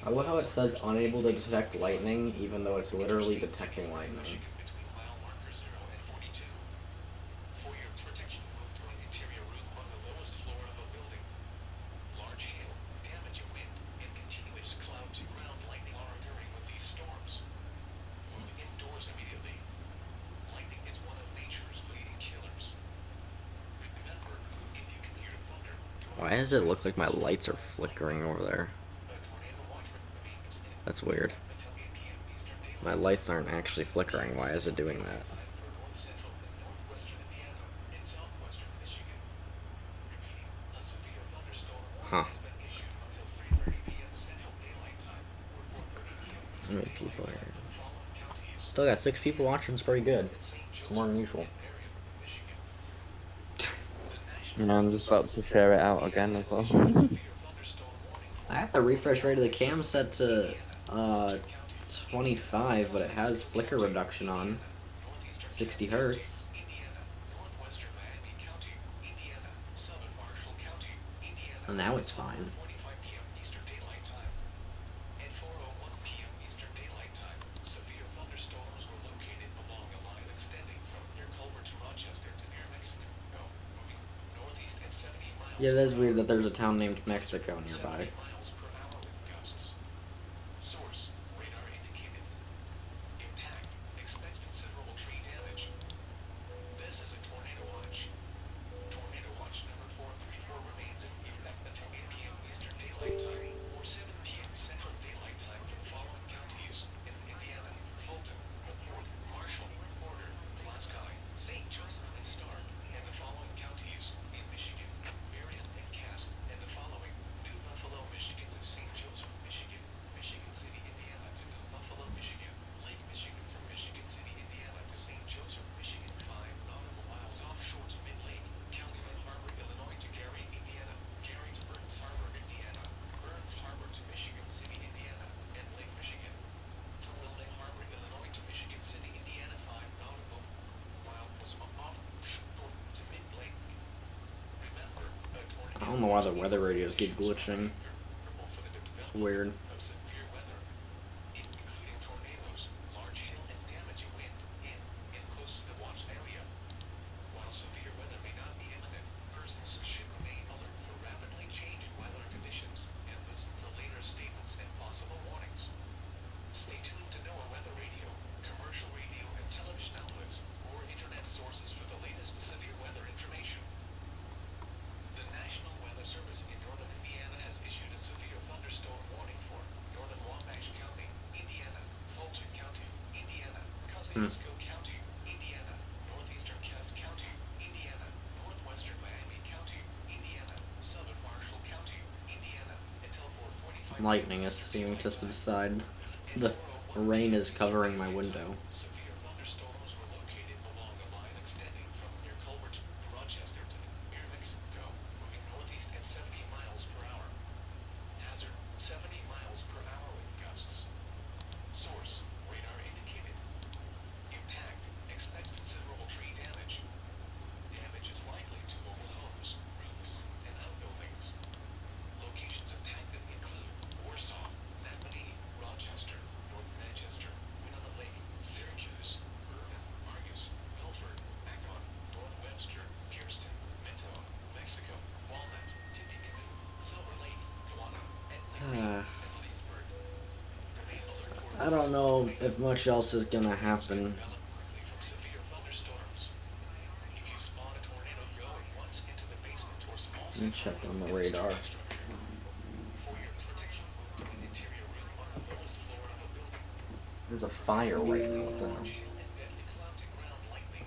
I love how it says unable to detect lightning, even though it's literally detecting lightning. Why does it look like my lights are flickering over there? That's weird. My lights aren't actually flickering. Why is it doing that? Huh. How many people are here? Still got 6 people watching. It's pretty good. It's more than usual. And I'm just about to share it out again as well. I have the refresh rate of the cam set to 25, but it has flicker reduction on 60 hertz. And now it's fine. Yeah, that is weird that there's a town named Mexico nearby. I don't know why the weather radios keep glitching. It's weird. Lightning is seeming to subside. The rain is covering my window. I don't know if much else is gonna happen. Let me check on the radar. There's a fire right now. What the hell?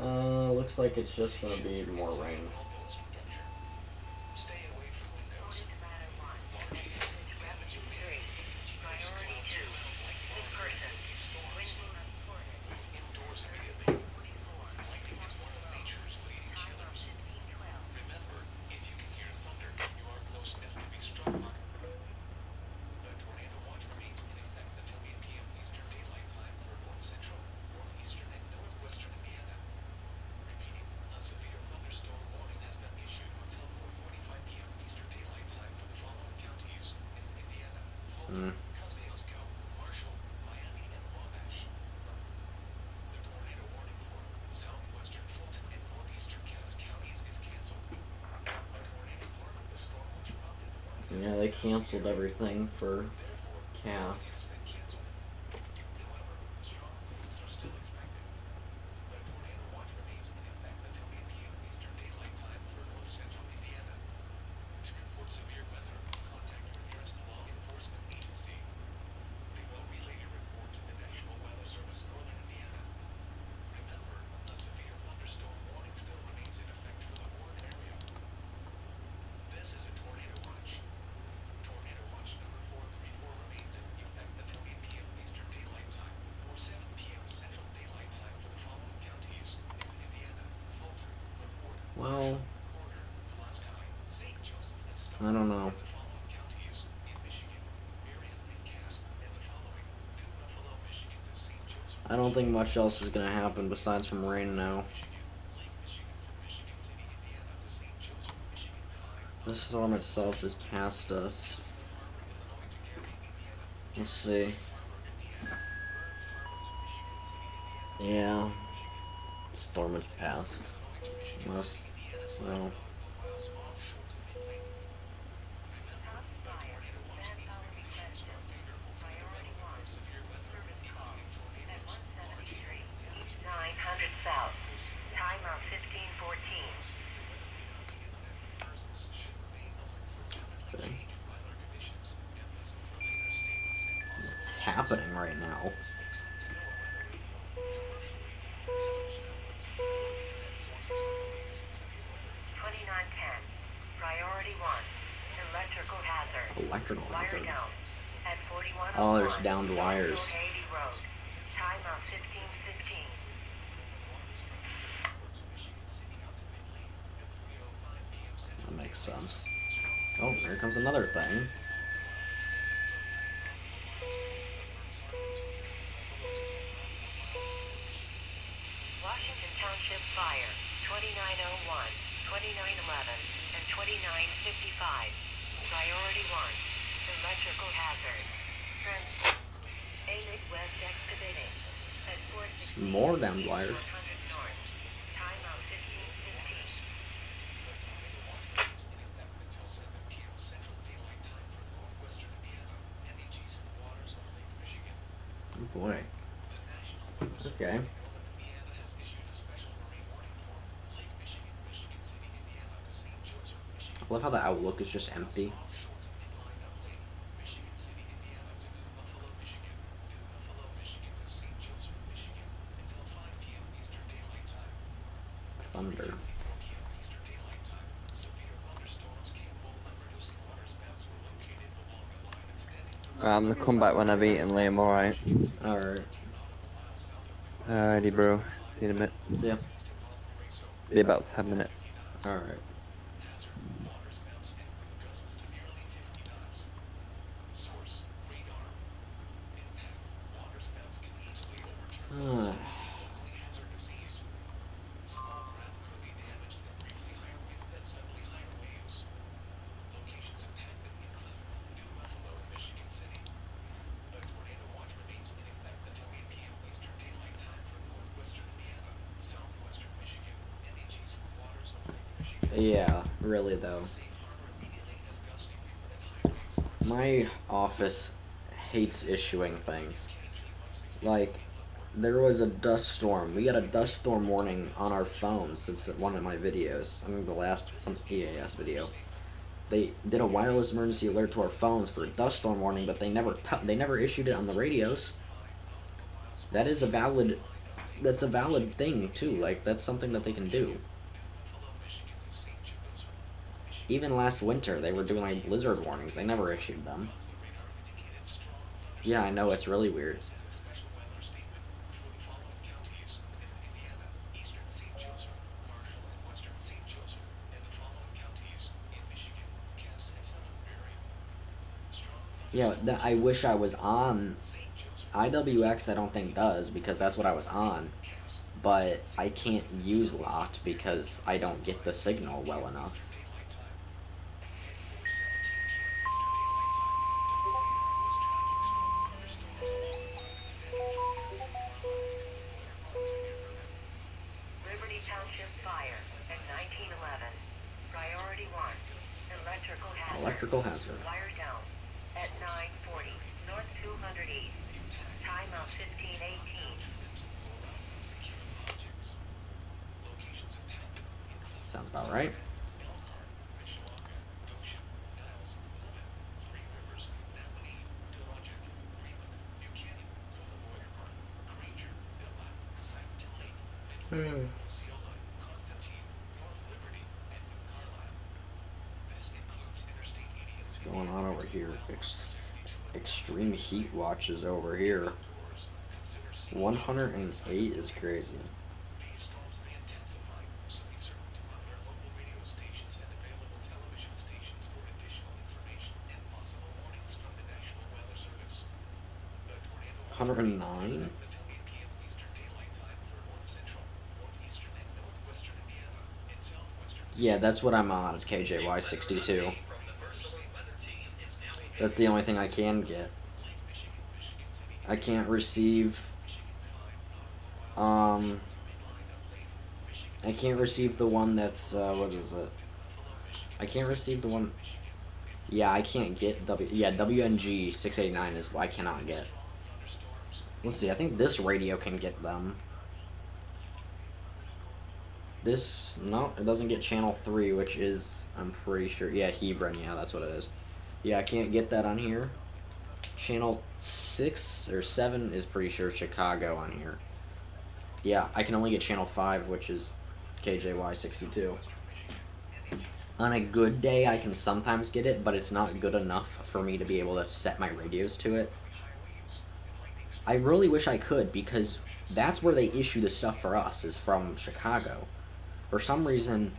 Looks like it's just gonna be more rain. Hmm. Yeah, they canceled everything for Cass. Well, I don't know. I don't think much else is gonna happen besides from rain now. The storm itself is past us. Let's see. Yeah, storm is past. Must so. South. Timer 1514. Okay. What's happening right now? Priority 1. Electrical hazard. Electrical Wire hazard. down. At 4101. Oh, there's downed wires. Road. Timer 1515. That makes sense. Oh, here comes another thing. Washington Township Fire, 2901, 2911, and 2955. Priority 1, electrical hazard. A West excavating. At 460. More downed wires. 100 north. Time out 1515. Oh boy. Okay. I love how the outlook is just empty. Thunder. I'm gonna come back when I've eaten, Liam, alright? Alright. Alrighty, bro. See you in a minute. See ya. Be about 10 minutes. Alright. Yeah, really though. My office hates issuing things. Like, there was a dust storm. We got a dust storm warning on our phones. It's one of my videos. I mean, the last EAS video. They did a wireless emergency alert to our phones for a dust storm warning, but they never issued it on the radios. That is a valid that's a valid thing too. Like that's something that they can do. Even last winter, they were doing like blizzard warnings. They never issued them. Yeah, I know, it's really weird. Yeah, I wish I was on. IWX I don't think does, because that's what I was on. But I can't use locked because I don't get the signal well enough. Liberty Township fire at 1911. Priority 1. Electrical hazard. Electrical hazard. Wire down at 940 North 200 East. Timeout 1518. Sounds about right. What's going on over here? Extreme heat watches over here. 108 is crazy. $109? Yeah, that's what I'm on. It's KJY62. That's the only thing I can get. I can't receive I can't receive the one that's what is it? I can't receive the one. Yeah, I can't get WNG 689 is I cannot get. Let's see. I think this radio can get them. This no, it doesn't get channel 3, which is I'm pretty sure. Yeah, Hebron. Yeah, that's what it is. Yeah, I can't get that on here. Channel 6 or 7 is pretty sure Chicago on here. Yeah, I can only get channel 5, which is KJY62. On a good day, I can sometimes get it, but it's not good enough for me to be able to set my radios to it. I really wish I could, because that's where they issue the stuff for us, is from Chicago. For some reason,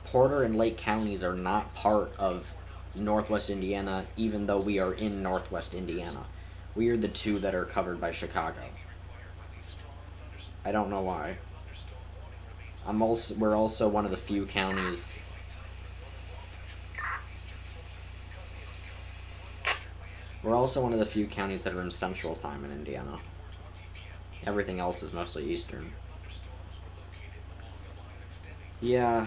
Porter and Lake counties are not part of Northwest Indiana, even though we are in Northwest Indiana. We are the two that are covered by Chicago. I don't know why. We're also one of the few counties. We're also one of the few counties that are in Central Time in Indiana. Everything else is mostly Eastern. Yeah.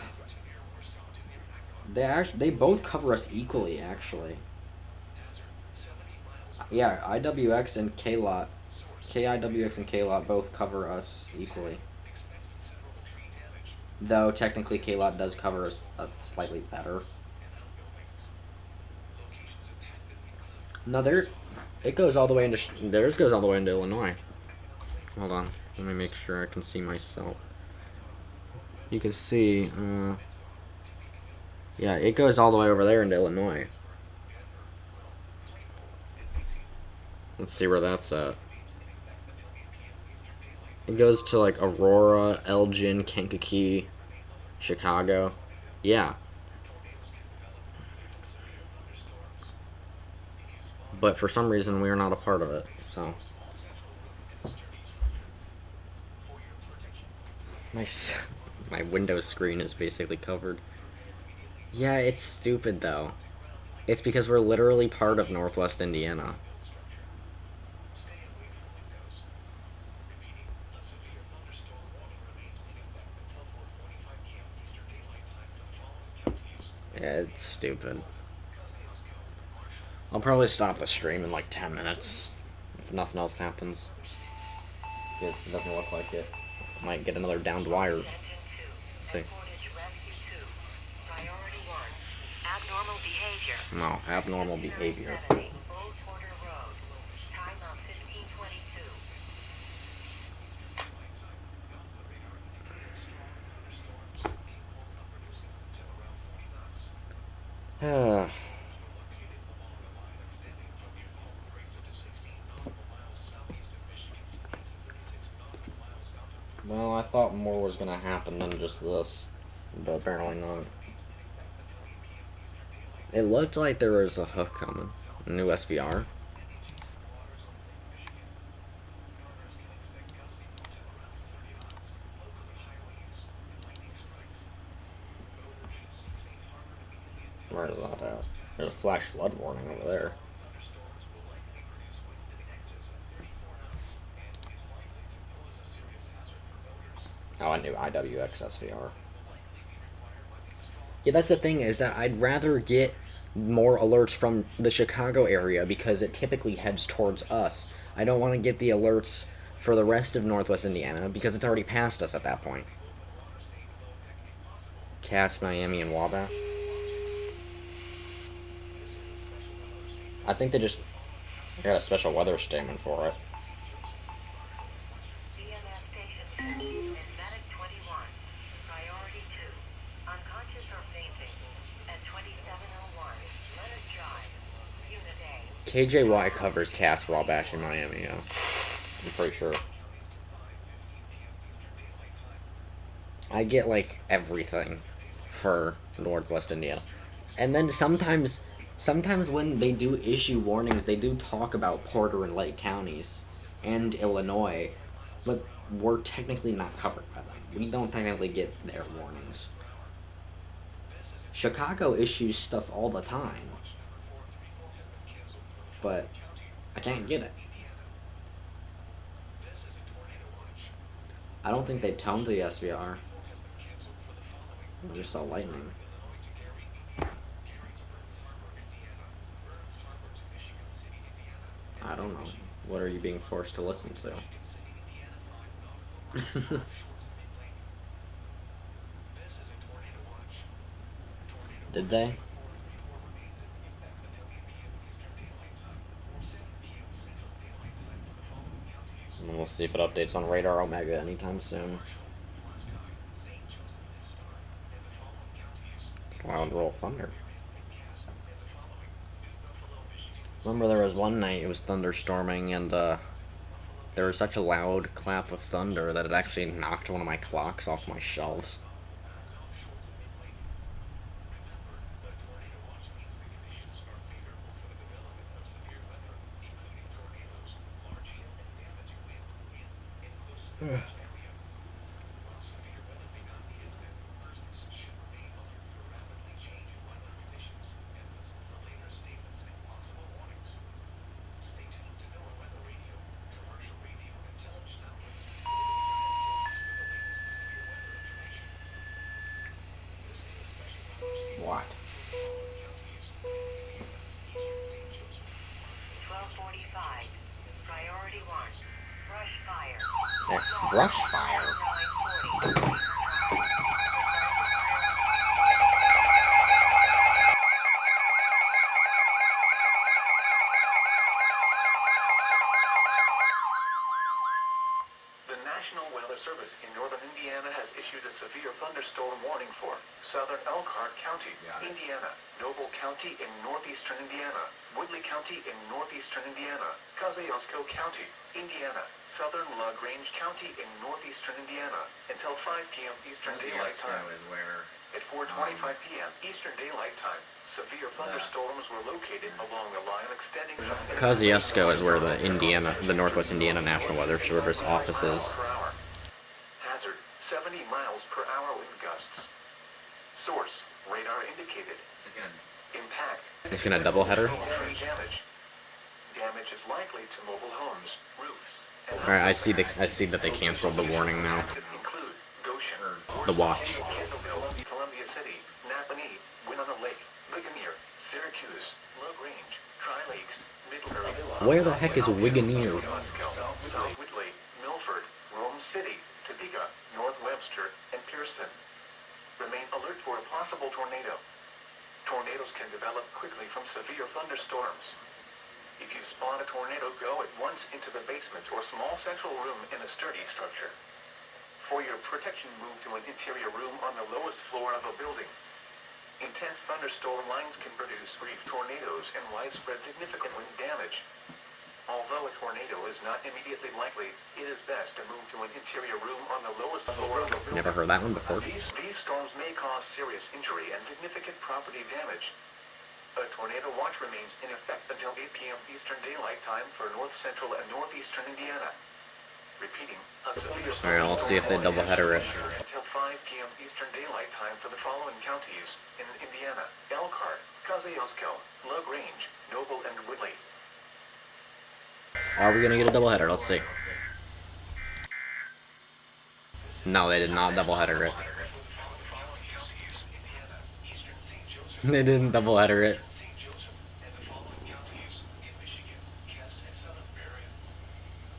They both cover us equally, actually. Yeah, IWX and KLOT. KIWX and KLOT both cover us equally. Though, technically, KLOT does cover us slightly better. No, it goes all the way into, theirs goes all the way into Illinois. Hold on, let me make sure I can see myself. You can see, yeah, it goes all the way over there into Illinois. Let's see where that's at. It goes to, like, Aurora, Elgin, Kankakee, Chicago. Yeah. But for some reason, we are not a part of it, so. My Windows screen is basically covered. Yeah, it's stupid, though. It's because we're literally part of Northwest Indiana. Yeah, it's stupid. I'll probably stop the stream in like 10 minutes if nothing else happens. Because it doesn't look like it. Might get another downed wire. Let's see. Abnormal behavior. No, abnormal behavior. Old Porter Road. Timeout 1522. Well, I thought more was gonna happen than just this, but apparently not. It looked like there was a hook coming. A new SVR. Where is that at? There's a flash flood warning over there. Oh, I knew IWX SVR. Yeah, that's the thing, is that I'd rather get more alerts from the Chicago area because it typically heads towards us. I don't want to get the alerts for the rest of Northwest Indiana because it's already past us at that point. Cass, Miami, and Wabash. I think they just got a special weather statement for it. EMS station is Medic 21, priority 2, unconscious or fainting, at 2701 Leonard Drive, Unit A. KJY covers Cass, Wabash, and Miami, yeah. I'm pretty sure. I get, like, everything for Northwest Indiana. And then sometimes when they do issue warnings, they do talk about Porter and Lake counties and Illinois, but we're technically not covered by them. We don't technically get their warnings. Chicago issues stuff all the time, but I can't get it. I don't think they toned the SVR. We just saw lightning. I don't know. What are you being forced to listen to? Did they? And we'll see if it updates on Radar Omega anytime soon. Loud roll thunder. Remember there was one night it was thunderstorming and there was such a loud clap of thunder that it actually knocked one of my clocks off my shelves. What? 1245, priority 1, brush fire. Brush fire? 940. The National Weather Service in northern Indiana has issued a severe thunderstorm warning for southern Elkhart County, Indiana, Noble County in northeastern Indiana, Woodley County in northeastern Indiana, Kosciuszko County, Indiana, southern LaGrange County in northeastern Indiana until 5 p.m. Eastern Daylight Time. is where At 4:25 p.m. Eastern Daylight Time, severe thunderstorms were located along the line extending from Kosciuszko is where the Northwest Indiana National Weather Service office is. Hazard 70 miles per hour wind gusts. Source radar indicated. Impact. It's gonna doubleheader? Damage. Damage is likely to mobile homes, roofs, and Alright, I see that they canceled the warning now. include Goshen, The watch. Kendallville, Columbia City, Napanee, Winona Lake, Ligonier, Syracuse, LaGrange, Tri-Lakes, Middlebury. Where the heck is Wiganeer? South Whitley, Milford, Rome City, Topeka, North Webster, and Pearson. Remain alert for a possible tornado. Tornadoes can develop quickly from severe thunderstorms. If you spot a tornado, go at once into the basement or small central room in a sturdy structure. For your protection, move to an interior room on the lowest floor of a building. Intense thunderstorm lines can produce brief tornadoes and widespread significant wind damage. Although a tornado is not immediately likely, it is best to move to an interior room on the lowest floor of the building. Never heard that one before. These storms may cause serious injury and significant property damage. A tornado watch remains in effect until 8 p.m. Eastern Daylight Time for north central and northeastern Indiana. Repeating, a severe Alright, let's see if they doubleheader it. until 5 p.m. Eastern Daylight Time for the following counties in Indiana: Elkhart, Kosciuszko, LaGrange, Noble, and Woodley. Are we gonna get a doubleheader? Let's see. No, they did not doubleheader it. They didn't doubleheader it. St. Joseph and the following counties in Michigan: Cass and Southern Barea.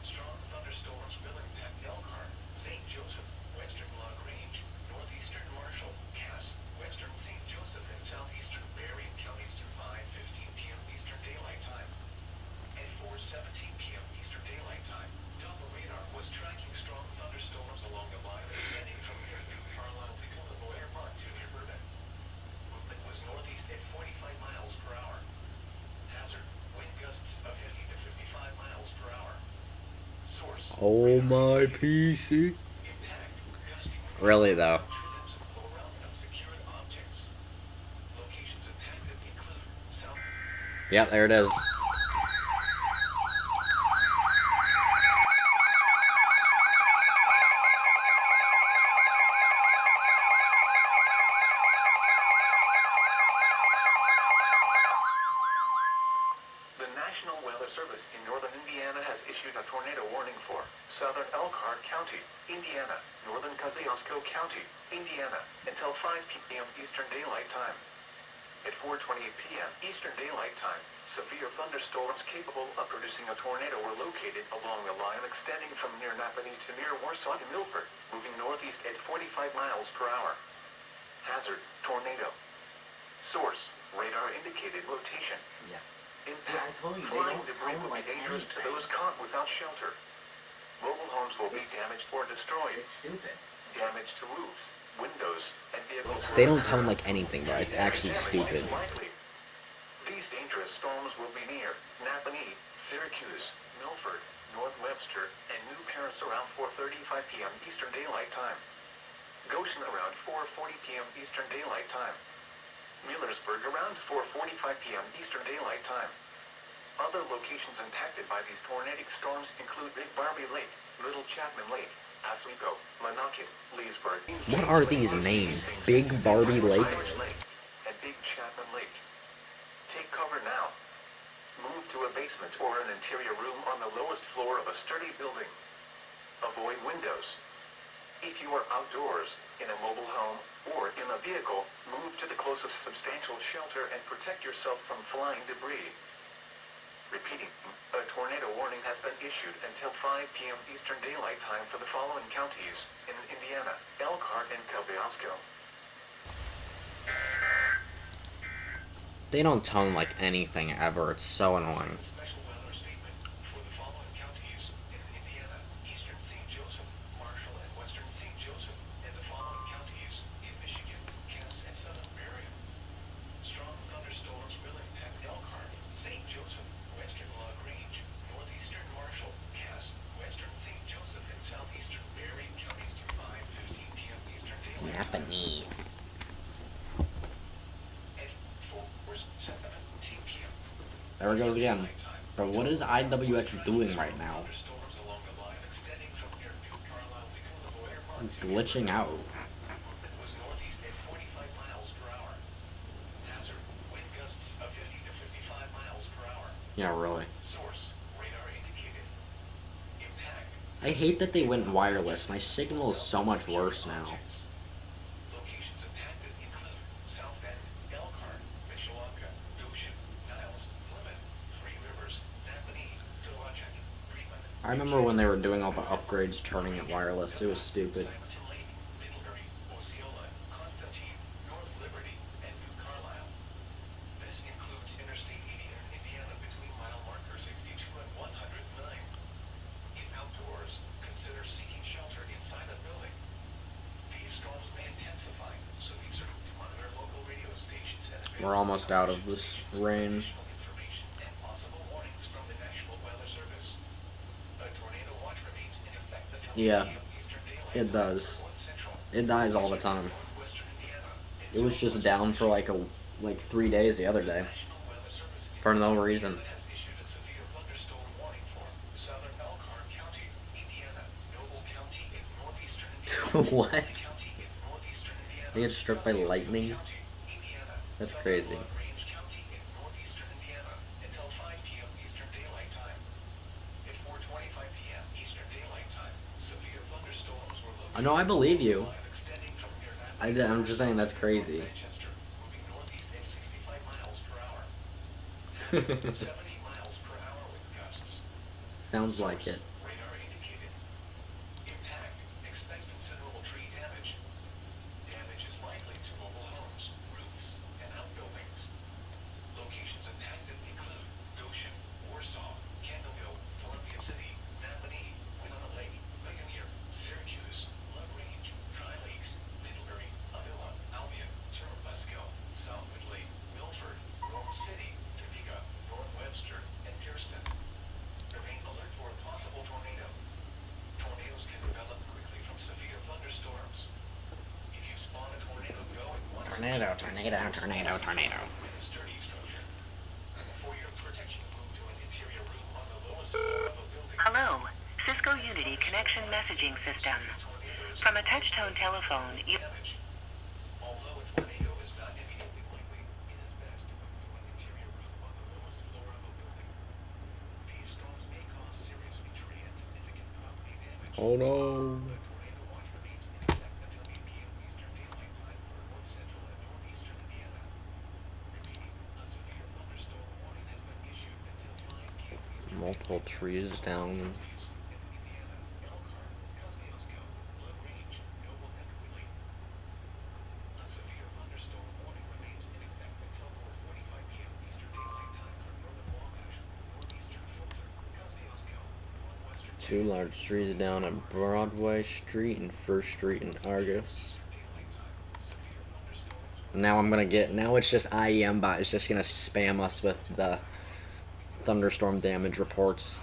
Strong thunderstorms will impact Elkhart, St. Joseph, western LaGrange, northeastern Marshall, Cass, western St. Joseph, and southeastern Berrien counties through 5:15 p.m. Eastern Daylight Time. At 4:17 p.m. Eastern Daylight Time, Doppler radar was tracking strong thunderstorms along the line extending from near New Carlisle to Boyer-Mont to near Bourbon. Movement was northeast at 45 miles per hour. Hazard: wind gusts of 50 to 55 miles per hour. Source: Oh my PC. impact, gusting Really though. trims around unsecured objects. Locations impacted include South. Yep, there it is. The National Weather Service in northern Indiana has issued a tornado warning for southern Elkhart County, Indiana, northern Kosciuszko County, Indiana, until 5 p.m. Eastern Daylight Time. At 4:28 p.m. Eastern Daylight Time, severe thunderstorms capable of producing a tornado were located along the line extending from near Napanee to near Warsaw to Milford, moving northeast at 45 miles per hour. Hazard: tornado. Source: radar indicated location. Yeah. Impact: I told you, they flying don't debris tell will be like dangerous to anything. those caught without shelter. Mobile homes will be It's- damaged or destroyed. stupid. Damage to roofs, windows, and vehicles. They don't tell them like anything, bro. It's actually Damage stupid. is likely. These dangerous storms will be near Napanee, Syracuse, Milford, North Webster, and New Paris around 4:35 p.m. Eastern Daylight Time. Goshen around 4:40 p.m. Eastern Daylight Time. Millersburg around 4:45 p.m. Eastern Daylight Time. Other locations impacted by these tornadic storms include Big Barbie Lake, Little Chapman Lake, Oswego, Monacan, Leesburg. What are these names? Big Barbie Lake? Irish Lake and Big Chapman Lake. Take cover now. Move to a basement or an interior room on the lowest floor of a sturdy building. Avoid windows. If you are outdoors, in a mobile home, or in a vehicle, move to the closest substantial shelter and protect yourself from flying debris. Repeating, a tornado warning has been issued until 5 p.m. Eastern Daylight Time for the following counties in Indiana: Elkhart and Kosciuszko. They don't tell them like anything ever. It's so annoying. Special weather statement for the following counties in Indiana: Eastern St. Joseph, Marshall, and Western St. Joseph, and the following counties in Michigan: Cass and Southern Barea. Strong thunderstorms will impact Elkhart, St. Joseph, Western LaGrange, northeastern Marshall, Cass, Western St. Joseph, and southeastern Berrien counties through 5:15 p.m. Eastern Daylight Time. Napanee. At 4:17 p.m. There it goes again. Bro, what is IWX doing right now? Thunderstorms along the line extending from near New Carlisle to Boyer-Mont. It's glitching out. Movement was northeast at 45 miles per hour. Hazard: wind gusts of 50 to 55 miles per hour. Yeah, really. Source: radar indicated. Impact: I hate that they went wireless. My signal is so much worse now. locations impacted include South Bend, Elkhart, Mishawaka, Goshen, Niles, Plymouth, Three Rivers, Napanee, Tillotson, Freeman. I remember when they were doing all the upgrades turning it wireless. It was stupid. Simonton Lake, Middlebury, Osceola, Constantine, North Liberty, and New Carlisle. This includes Interstate 80 in Indiana between mile marker 62 and 109. If outdoors, consider seeking shelter inside a building. These storms may intensify, so be certain to monitor local radio stations and We're almost out of this rain. additional information and possible warnings from the National Weather Service. Yeah, it does. It dies all the time. It was just down for like 3 days the other day. For no reason. What? They get struck by lightning? That's crazy. I know, I believe you. I'm just saying that's crazy. Sounds like it. Tornado. Hello, Cisco Unity Connection Messaging System. From a touch-tone telephone, you... Oh no. Multiple trees down. Two large trees down at Broadway Street and First Street in Argus. Now it's just IEM bot is just gonna spam us with the thunderstorm damage reports.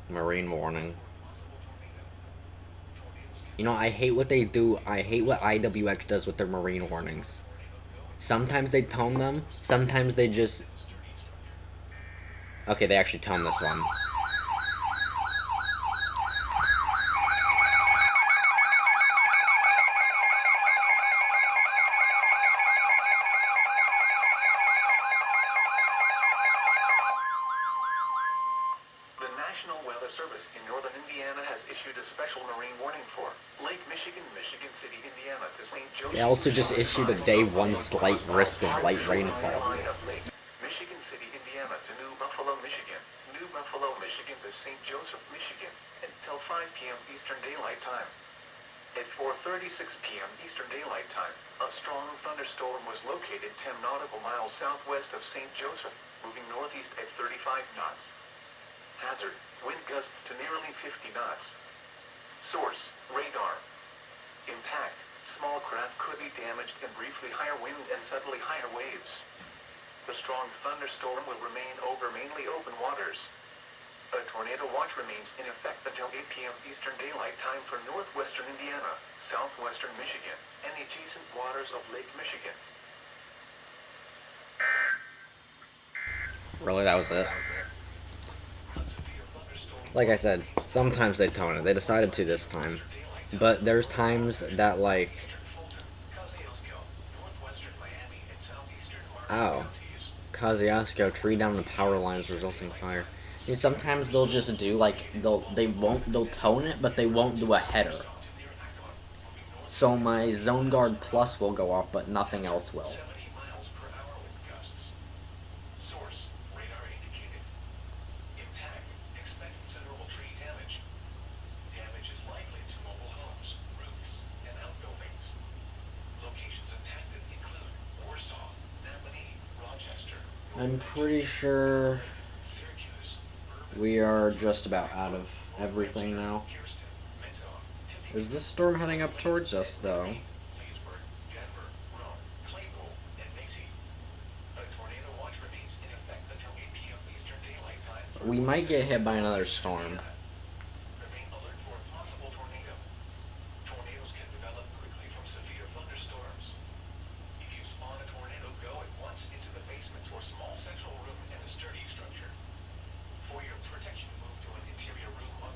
Marine warning. You know, I hate what they do. I hate what IWX does with their marine warnings. Sometimes they tone them. Sometimes they just... Okay, they actually tone this one. The National Weather Service in northern Indiana has issued a special marine warning for Lake Michigan, Michigan City, Indiana to St. Joseph. They also just issued a day 1 slight risk of light rainfall. Michigan City, Indiana to New Buffalo, Michigan. New Buffalo, Michigan to St. Joseph, Michigan until 5 p.m. Eastern Daylight Time. At 4:36 p.m. Eastern Daylight Time, a strong thunderstorm was located 10 nautical miles southwest of St. Joseph, moving northeast at 35 knots. Hazard, wind gusts to nearly 50 knots. Source, radar. Impact, small craft could be damaged and briefly higher wind and suddenly higher waves. The strong thunderstorm will remain over mainly open waters. A tornado watch remains in effect until 8 p.m. Eastern Daylight Time for northwestern Indiana, southwestern Michigan, and adjacent waters of Lake Michigan. Really, that was it? Like I said, sometimes they tone it. They decided to this time. But there's times that, like... Oh. Kosciuszko, tree down the power lines resulting fire. And sometimes they'll just do, like, they'll tone it, but they won't do a header. So my Zone Guard Plus will go off, but nothing else will. I'm pretty sure we are just about out of everything now. Is this storm heading up towards us, though? We might get hit by another storm.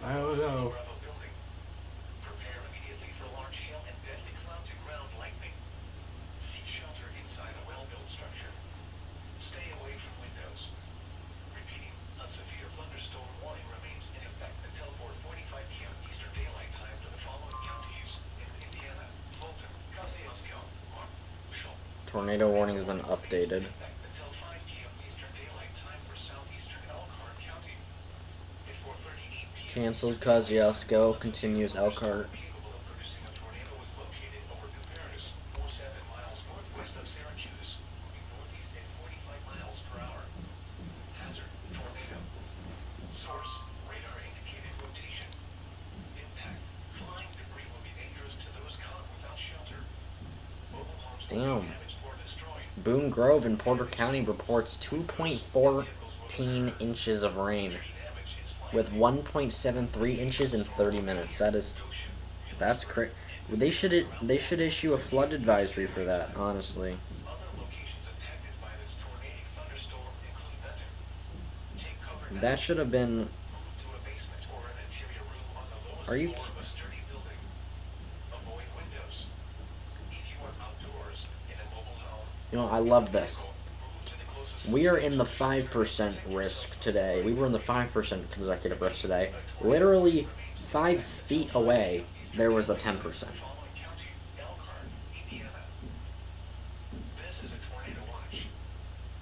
I don't know. Prepare immediately for large hail and deadly clouds and ground lightning. Seek shelter inside a well-built structure. Stay away from windows. Repeating, a severe thunderstorm warning remains in effect until 4:45 p.m. Eastern Daylight Time for the following counties in Indiana: Fulton, Kosciuszko, Marshall. Tornado warning has been updated. Until 5 p.m. Eastern Daylight Time for southeastern Elkhart County. At 4:38 p.m. Canceled Kosciuszko, continues Elkhart. capable of producing a tornado was located over Bucharest, 47 miles northwest of Syracuse, moving northeast at 45 miles per hour. Hazard, tornado. Source, radar indicated rotation. Impact, flying debris will be dangerous to those caught without shelter. Mobile homes will Damn. be damaged or destroyed. Boone Grove in Porter County reports 2.14 inches of rain, with 1.73 inches in 30 minutes. That's crazy. They should issue a flood advisory for that, honestly. Other locations affected by this tornadic thunderstorm include Benton. Take cover now. That should have been. Move to a basement or an interior room on the lowest Are you floor of a sturdy building. Avoid windows. If you are outdoors in a mobile home, You know, I love this. move to the closest We are in the 5% risk today. We were in the 5% consecutive risk today. Literally 5 feet away, there was a 10%. following county: Elkhart, Indiana. This is a tornado watch.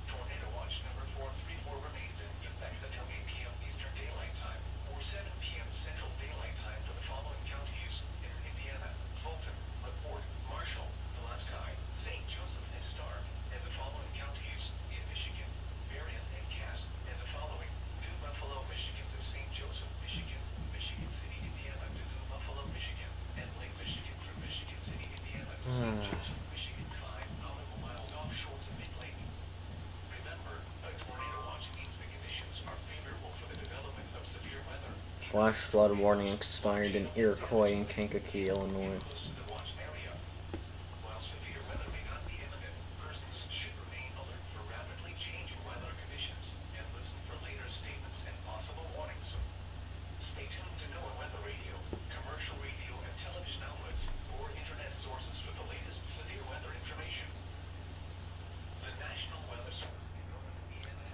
Tornado watch number 434 remains in effect until 8 p.m. Eastern Daylight Time or 7 p.m. Central Daylight Time for the following counties in Indiana: Fulton, LaPorte, Marshall, Pulaski, St. Joseph and Stark, and the following counties in Michigan: Marion and Cass, and the following: New Buffalo, Michigan to St. Joseph, Michigan, Michigan City, Indiana to New Buffalo, Michigan, and Lake Michigan from Michigan City, Indiana to St. Joseph, Michigan, 5 nautical miles offshore to mid-lake. Remember, a tornado watch means the conditions are favorable for the development of severe weather. Flash flood warning expired in Iroquois and Kankakee, Illinois. Close to the watch area. While severe weather may not be imminent, persons should remain alert for rapidly changing weather conditions and listen for later statements and possible warnings. Stay tuned to NOAA Weather Radio, commercial radio and television outlets, or internet sources for the latest severe weather information. The National Weather Service.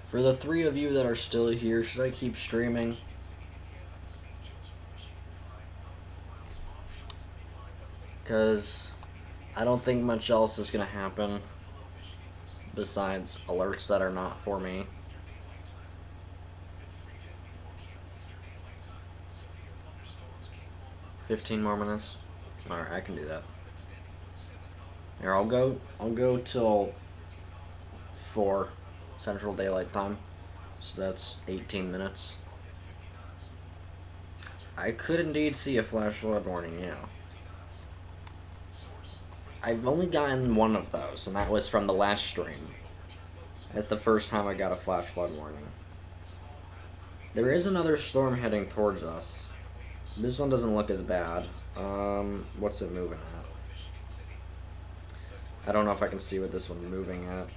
For the 3 of you that are still here, should I keep streaming? Because I don't think much else is going to happen besides alerts that are not for me. $15 more minutes? Alright, I can do that. Here, I'll go till 4 Central Daylight Time. So that's 18 minutes. I could indeed see a flash flood warning, yeah. I've only gotten one of those, and that was from the last stream. That's the first time I got a flash flood warning. There is another storm heading towards us. This one doesn't look as bad. What's it moving at? I don't know if I can see what this one's moving at.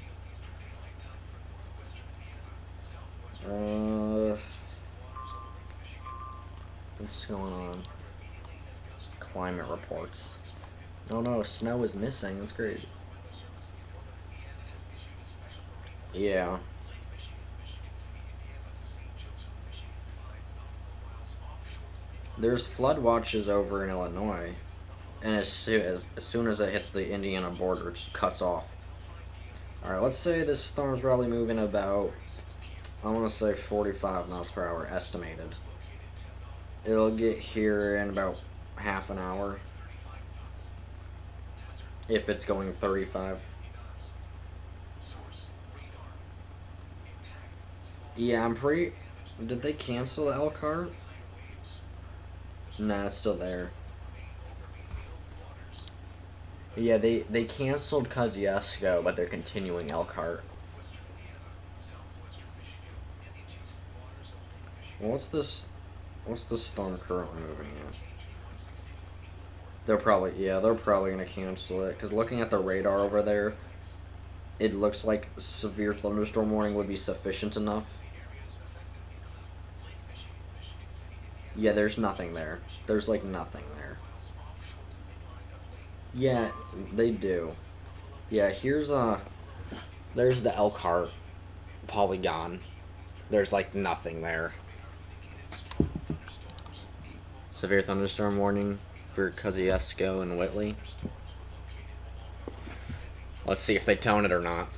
What's going on? Climate reports. Oh no, snow is missing. That's great. Yeah. There's flood watches over in Illinois, and as soon as it hits the Indiana border, it just cuts off. Alright, let's say this storm's probably moving about, I want to say 45 miles per hour estimated. It'll get here in about half an hour. If it's going 35. Yeah, I'm pretty... Did they cancel Elkhart? No, it's still there. Yeah, they canceled Kosciuszko, but they're continuing Elkhart. Well, what's this? What's the storm currently moving at? They're probably gonna cancel it because looking at the radar over there, it looks like severe thunderstorm warning would be sufficient enough. Yeah, there's nothing there. There's like nothing there. Yeah, they do. Yeah, there's the Elkhart polygon. There's like nothing there. Severe thunderstorm warning for Kosciuszko and Whitley. Let's see if they tone it or not.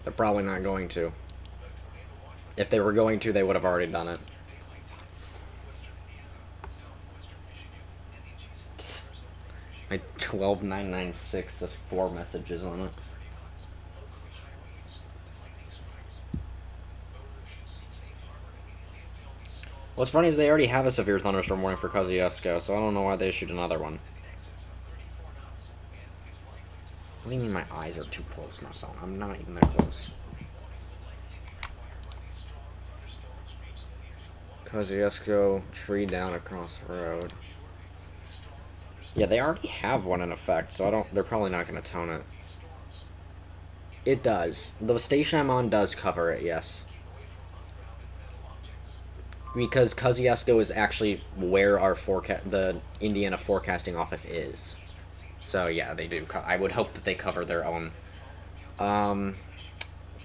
They're probably not going to. If they were going to, they would have already done it. My 12996 has 4 messages on it. What's funny is they already have a severe thunderstorm warning for Kosciuszko, so I don't know why they issued another one. What do you mean my eyes are too close to my phone? I'm not even that close. Kosciuszko, tree down across the road. Yeah, they already have one in effect, so they're probably not going to tone it. It does. The station I'm on does cover it, yes. Because Kosciuszko is actually where our the Indiana forecasting office is. So yeah, they do. I would hope that they cover their own.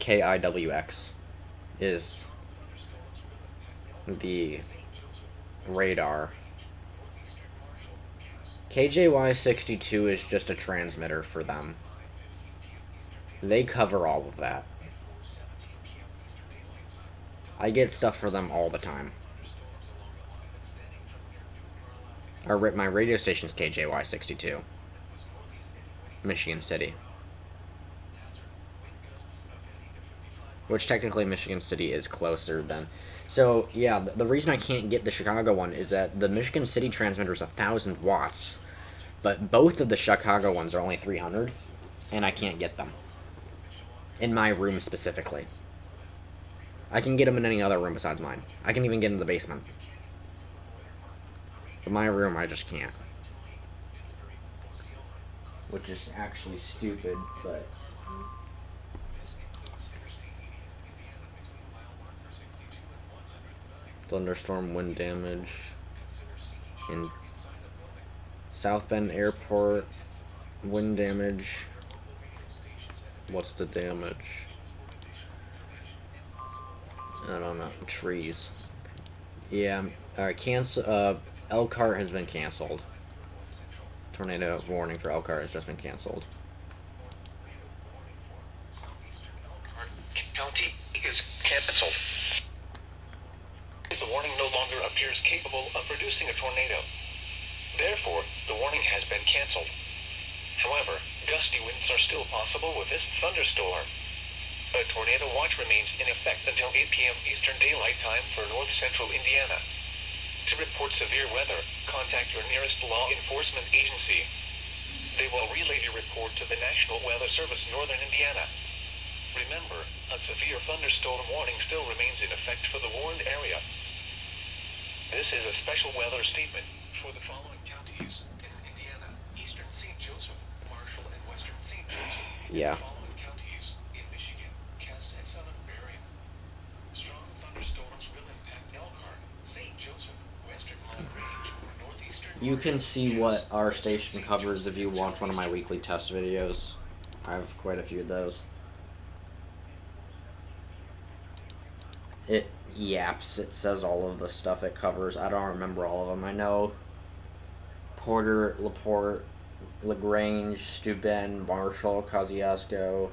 KIWX is the radar. KJY62 is just a transmitter for them. They cover all of that. I get stuff for them all the time. My radio station's KJY62. Michigan City. Which technically Michigan City is closer than... So, yeah, the reason I can't get the Chicago one is that the Michigan City transmitter is 1,000 watts. But both of the Chicago ones are only 300. And I can't get them. In my room specifically. I can get them in any other room besides mine. I can even get in the basement. But my room, I just can't. Which is actually stupid, but... Thunderstorm wind damage in South Bend Airport. Wind damage. What's the damage? I don't know. Trees. Yeah. Alright, Elkhart has been canceled. Tornado warning for Elkhart has just been canceled. County is canceled. The warning no longer appears capable of producing a tornado. Therefore, the warning has been canceled. However, gusty winds are still possible with this thunderstorm. A tornado watch remains in effect until 8 p.m. Eastern Daylight Time for north-central Indiana. To report severe weather, contact your nearest law enforcement agency. They will relay your report to the National Weather Service, Northern Indiana. Remember, a severe thunderstorm warning still remains in effect for the warned area. This is a special weather statement for the following counties in Indiana: Eastern St. Joseph, Marshall, and Western St. Joseph. Yeah. The following counties in Michigan: Cass and Southern Bering. Strong thunderstorms will impact Elkhart, St. Joseph, Western Long Range, northeastern. You can see what our station covers if you watch one of my weekly test videos. I have quite a few of those. It yaps. It says all of the stuff it covers. I don't remember all of them. I know Porter, LaPorte, LaGrange, Steuben, Marshall, Kosciuszko,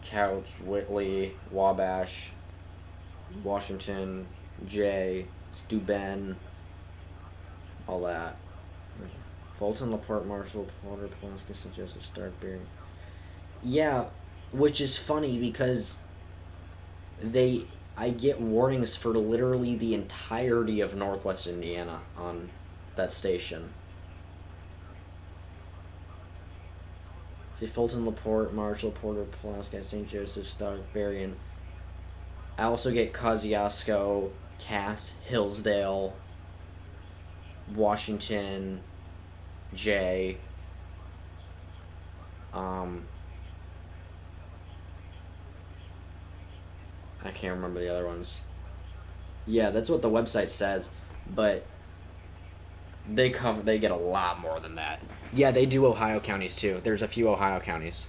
Couch, Whitley, Wabash, Washington, Jay, Steuben, all that. Fulton, LaPorte, Marshall, Porter, Pulaski, St. Joseph, Starkberry. Yeah, which is funny because I get warnings for literally the entirety of Northwest Indiana on that station. See, Fulton, LaPorte, Marshall, Porter, Pulaski, St. Joseph, Stark, Berrien. I also get Kosciuszko, Cass, Hillsdale, Washington, Jay. I can't remember the other ones. Yeah, that's what the website says, but they get a lot more than that. Yeah, they do Ohio counties too. There's a few Ohio counties.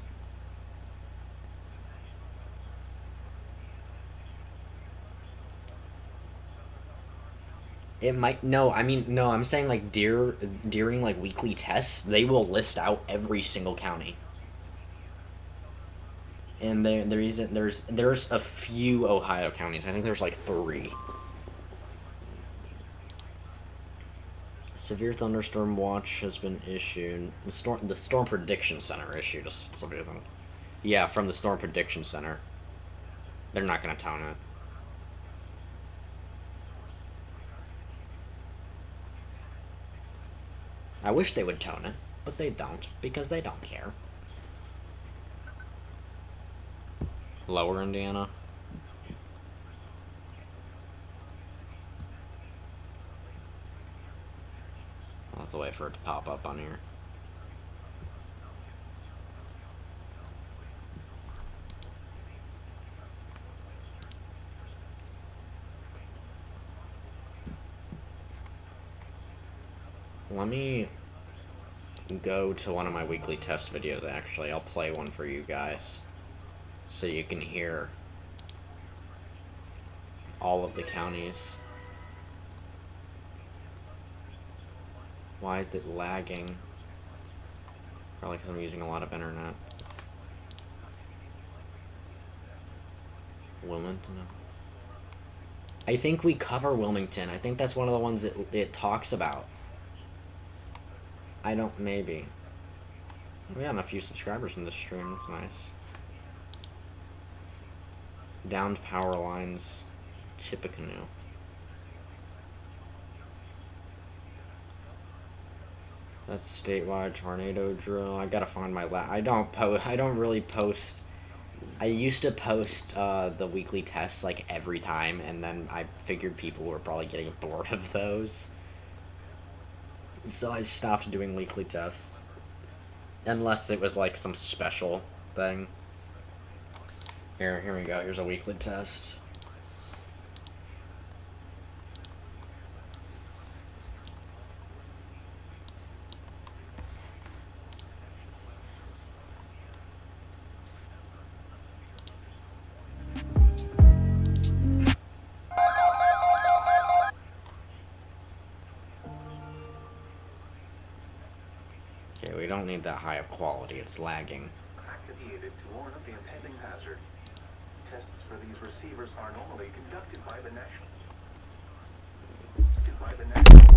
It might no, I mean no, I'm saying like during like weekly tests, they will list out every single county. And there's a few Ohio counties. I think there's like 3. Severe thunderstorm watch has been issued. The storm prediction center issued a severe thunderstorm. Yeah, from the storm prediction center. They're not gonna tone it. I wish they would tone it, but they don't because they don't care. Lower Indiana. I'll have to wait for it to pop up on here. Let me go to one of my weekly test videos, actually. I'll play one for you guys so you can hear all of the counties. Why is it lagging? Probably because I'm using a lot of internet. Wilmington. I think we cover Wilmington. I think that's one of the ones that it talks about. I don't, maybe. We got a few subscribers from this stream, that's nice. Downed power lines, Tippecanoe. That's statewide tornado drill. I gotta find my I don't really post. I used to post the weekly tests like every time, and then I figured people were probably getting bored of those. So I stopped doing weekly tests. Unless it was like some special thing. Here we go. Here's a weekly test. Okay, we don't need that high of quality. It's lagging. Activated to warn of the impending hazard. Tests for these receivers are normally conducted by the National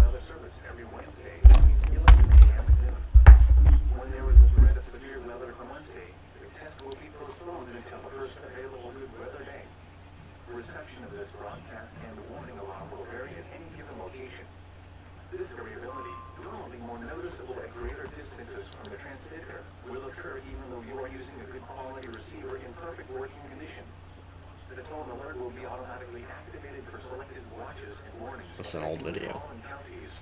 Weather Service every Wednesday between 11 a.m. and noon. When there is a threat of severe weather from Wednesday, the test will be postponed until the first available good weather day. The reception of this broadcast and the warning alarm will vary at any given location. This variability, normally more noticeable at greater distances from the transmitter, will occur even though you are using a good quality receiver in perfect working condition. The tone alert will be automatically activated for selected watches and warnings. It's an old video. Counties.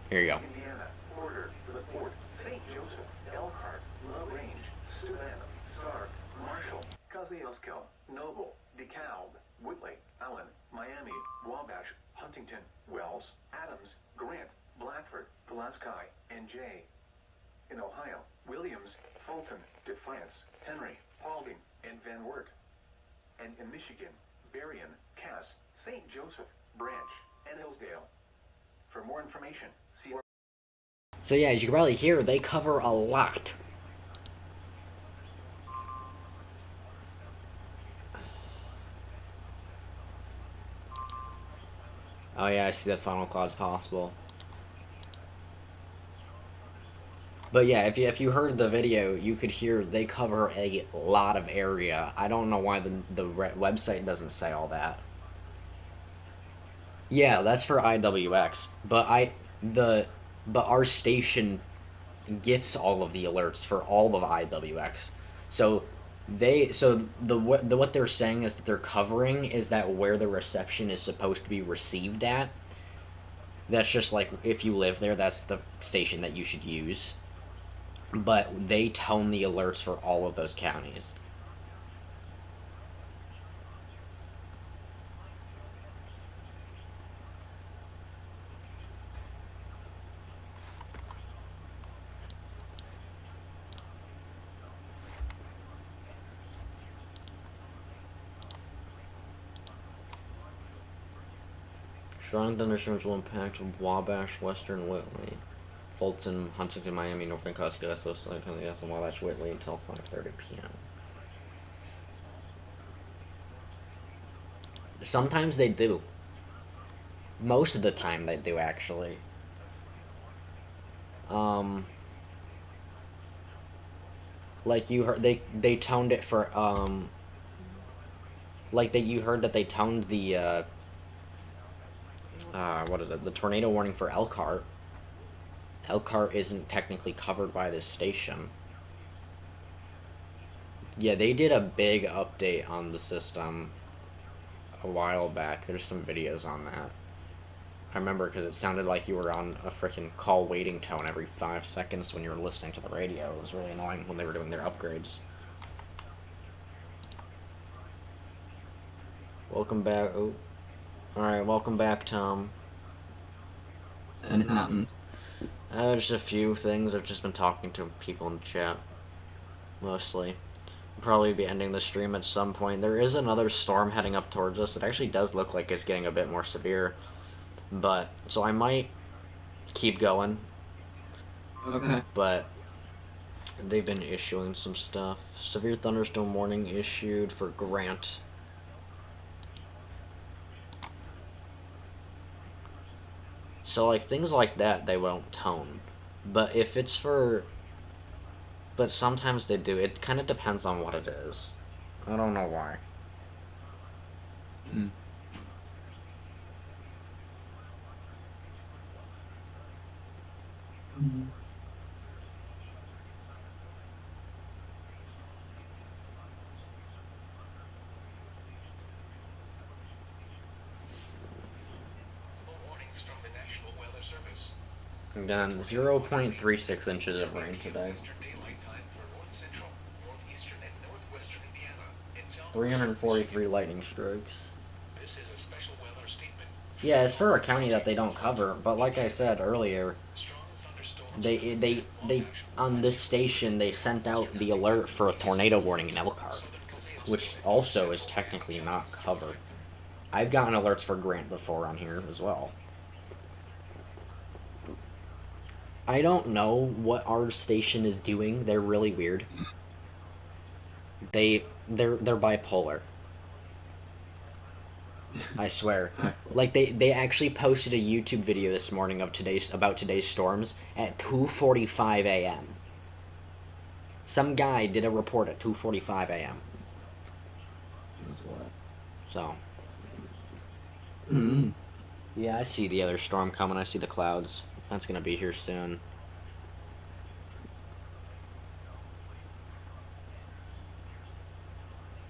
Here you go. Indiana, Porter, LaPorte, St. Joseph, Elkhart, LaGrange, Savannah, Stark, Marshall, Kosciuszko, Noble, DeKalb, Whitley, Allen, Miami, Wabash, Huntington, Wells, Adams, Grant, Blackford, Pulaski, and Jay. In Ohio, Williams, Fulton, Defiance, Henry, Paulding, and Van Wert. And in Michigan, Berrien, Cass, St. Joseph, Branch, and Hillsdale. For more information, see our... So yeah, as you can probably hear, they cover a lot. Oh yeah, I see that funnel cloud's possible. But yeah, if you heard the video, you could hear they cover a lot of area. I don't know why the website doesn't say all that. Yeah, that's for IWX. But our station gets all of the alerts for all of IWX. So what they're saying is that they're covering is that where the reception is supposed to be received at. That's just like if you live there, that's the station that you should use. But they tone the alerts for all of those counties. Strong thunderstorms will impact Wabash, Western Whitley, Fulton, Huntington, Miami, Northern Costco, and Wabash, Whitley until 5:30 p.m. Sometimes they do. Most of the time they do, actually. Like you heard, they toned it for like that you heard that they toned the what is it? The tornado warning for Elkhart. Elkhart isn't technically covered by this station. Yeah, they did a big update on the system a while back. There's some videos on that. I remember because it sounded like you were on a freaking call waiting tone every 5 seconds when you were listening to the radio. It was really annoying when they were doing their upgrades. Welcome back. Oh. Alright, welcome back, Tom. Anything happened? Just a few things. I've just been talking to people in the chat. Mostly. I'll probably be ending the stream at some point. There is another storm heading up towards us. It actually does look like it's getting a bit more severe. But, so I might keep going. Okay. But they've been issuing some stuff. Severe thunderstorm warning issued for Grant. So, like, things like that, they won't tone. But if it's for... But sometimes they do. It kind of depends on what it is. I don't know why. Mm. Mm. Warnings from the National Weather Service. Again, 0.36 inches of rain today. Daylight time for north central, northeastern, and northwestern Indiana. In south 343 lightning strikes. This is a special weather statement. Yeah, it's for a county that they don't cover, but like I said earlier, Strong thunderstorms. they on this station they sent out the alert for a tornado warning in Elkhart, which also is technically not covered. I've gotten alerts for Grant before on here as well. I don't know what our station is doing. They're really weird. They're bipolar. I swear. Like they actually posted a YouTube video this morning of today's storms at 2:45 a.m. Some guy did a report at 2:45 a.m. That's what. So, Mm-hmm. yeah, I see the other storm coming. I see the clouds. That's gonna be here soon.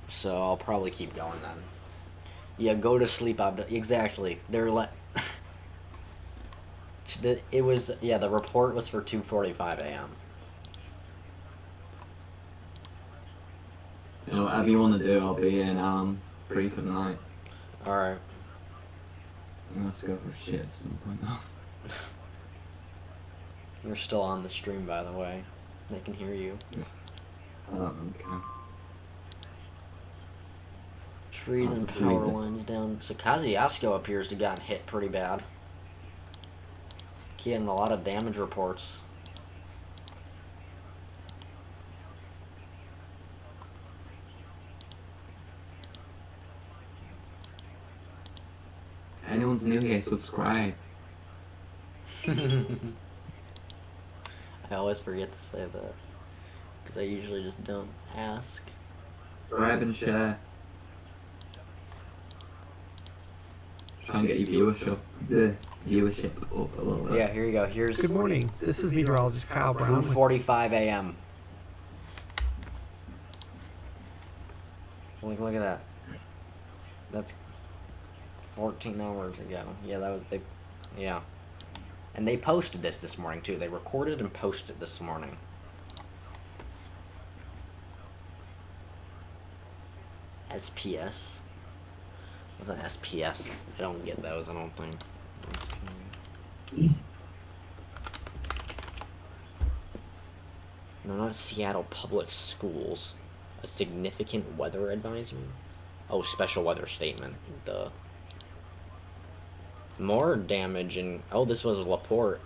So I'll probably keep going then. Yeah, go to sleep. Exactly. They're like. It was the report was for 2:45 a.m. You know, whatever you want to do, I'll be in free for the night. All right. I'm gonna have to go for shit at some point now. You're still on the stream, by the way. They can hear you. I don't care. Trees and power lines down. So Kosciuszko appears to have gotten hit pretty bad. Getting a lot of damage reports. Anyone's new here, subscribe. I always forget to say that. Because I usually just don't ask. Subscribe and share. Try and get your viewership up a little bit. Yeah, here you go. Here's Good morning. This is meteorologist Kyle Brown. 2:45 a.m. Look at that. That's 14 hours ago. Yeah, that was they. Yeah, and they posted this morning too. They recorded and posted this morning. SPS. What's an SPS? I don't get those. I don't think. No, not Seattle Public Schools. A significant weather advisory? Oh, special weather statement. Duh. More damage in... Oh, this was LaPorte.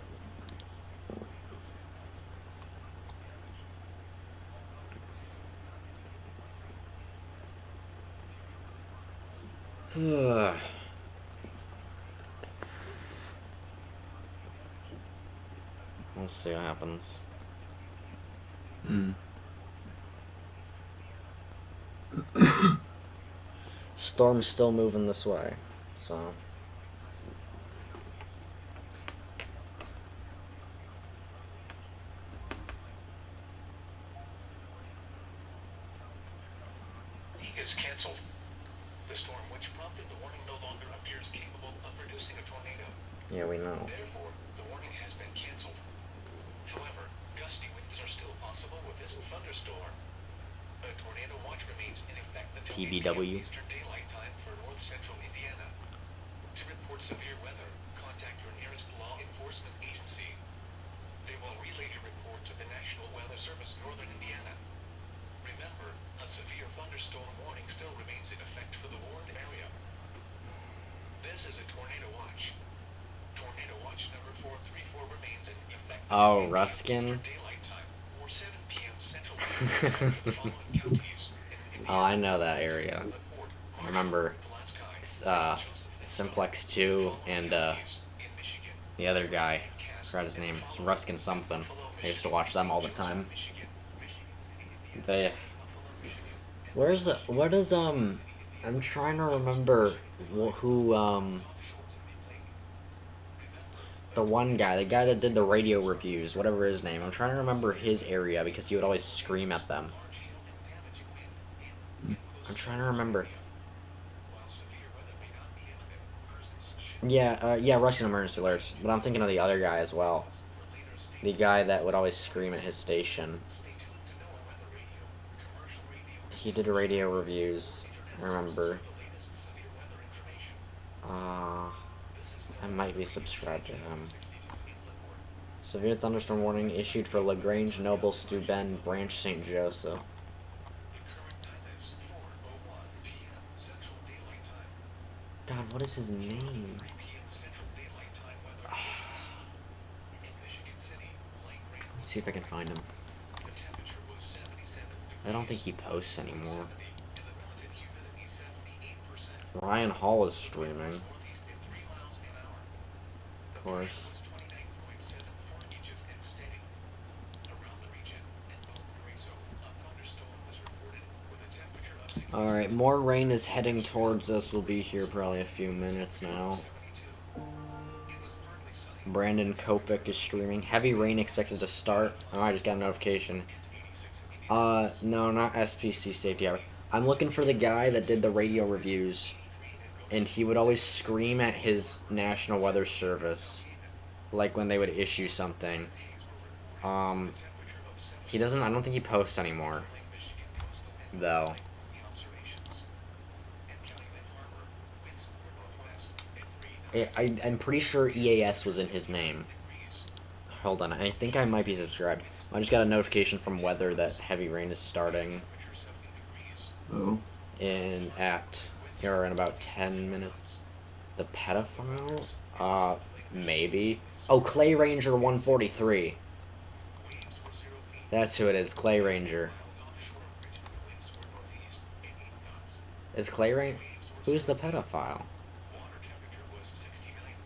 Let's see what happens. Storm's still moving this way, so... Is canceled. The storm which prompted the warning no longer appears capable of producing a tornado. Yeah, we know. Therefore, the warning has been canceled. However, gusty winds are still possible with this thunderstorm. A tornado watch remains in effect until 8 p.m. TBW. Eastern Daylight Time for north central Indiana. To report severe weather, contact your nearest law enforcement agency. They will relay your report to the National Weather Service, Northern Indiana. Remember, a severe thunderstorm warning still remains in effect for the warned area. This is a tornado watch. Tornado watch number 434 remains in effect. Oh, Ruskin? Daylight time, or 7 p.m. Central Time for the following counties. Oh, I know that area. I remember Simplex 2 and the other guy. I forgot his name. Ruskin something. I used to watch them all the time. They... Where's the... What is, I'm trying to remember who, the one guy, the guy that did the radio reviews, whatever his name. I'm trying to remember his area because he would always scream at them. I'm trying to remember. Yeah, Russian emergency alerts. But I'm thinking of the other guy as well. The guy that would always scream at his station. He did radio reviews, I remember. I might be subscribed to him. Severe thunderstorm warning issued for LaGrange, Noble, Steuben, Branch, St. Joseph. God, what is his name? Let's see if I can find him. I don't think he posts anymore. Ryan Hall is streaming. Of course. Alright, more rain is heading towards us. We'll be here probably a few minutes now. Brandon Kopic is streaming. Heavy rain expected to start. Oh, I just got a notification. No, not SPC safety hour. I'm looking for the guy that did the radio reviews. And he would always scream at his National Weather Service. Like when they would issue something. He doesn't, I don't think he posts anymore. Though. I'm pretty sure EAS was in his name. Hold on, I think I might be subscribed. I just got a notification from weather that heavy rain is starting. Oh. In about 10 minutes. The pedophile? Maybe. Oh, Clay Ranger 143. That's who it is, Clay Ranger. Is Clay Ranger? Who's the pedophile?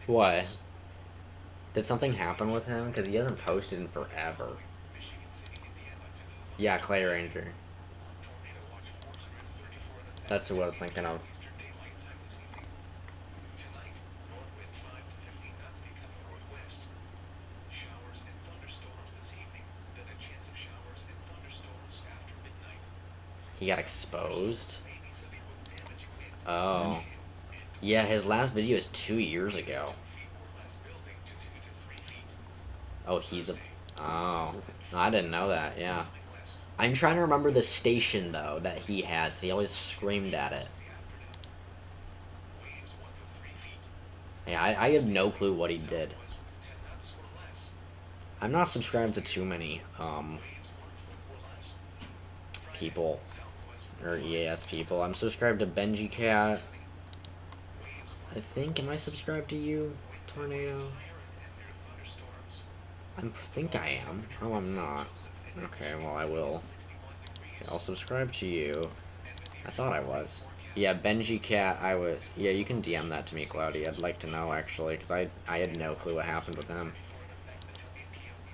What? Did something happen with him? Because he hasn't posted in forever. Yeah, Clay Ranger. That's who I was thinking of. He got exposed? Oh. Yeah, his last video is 2 years ago. Oh, he's a... Oh. I didn't know that, yeah. I'm trying to remember the station, though, that he has. He always screamed at it. Yeah, I have no clue what he did. I'm not subscribed to too many, people. Or EAS people. I'm subscribed to Benji Cat. I think, am I subscribed to you, Tornado? I think I am. Oh, I'm not. Okay, well, I will. Okay, I'll subscribe to you. I thought I was. Yeah, Benji Cat, I was. Yeah, you can DM that to me, Cloudy. I'd like to know, actually, because I had no clue what happened with him.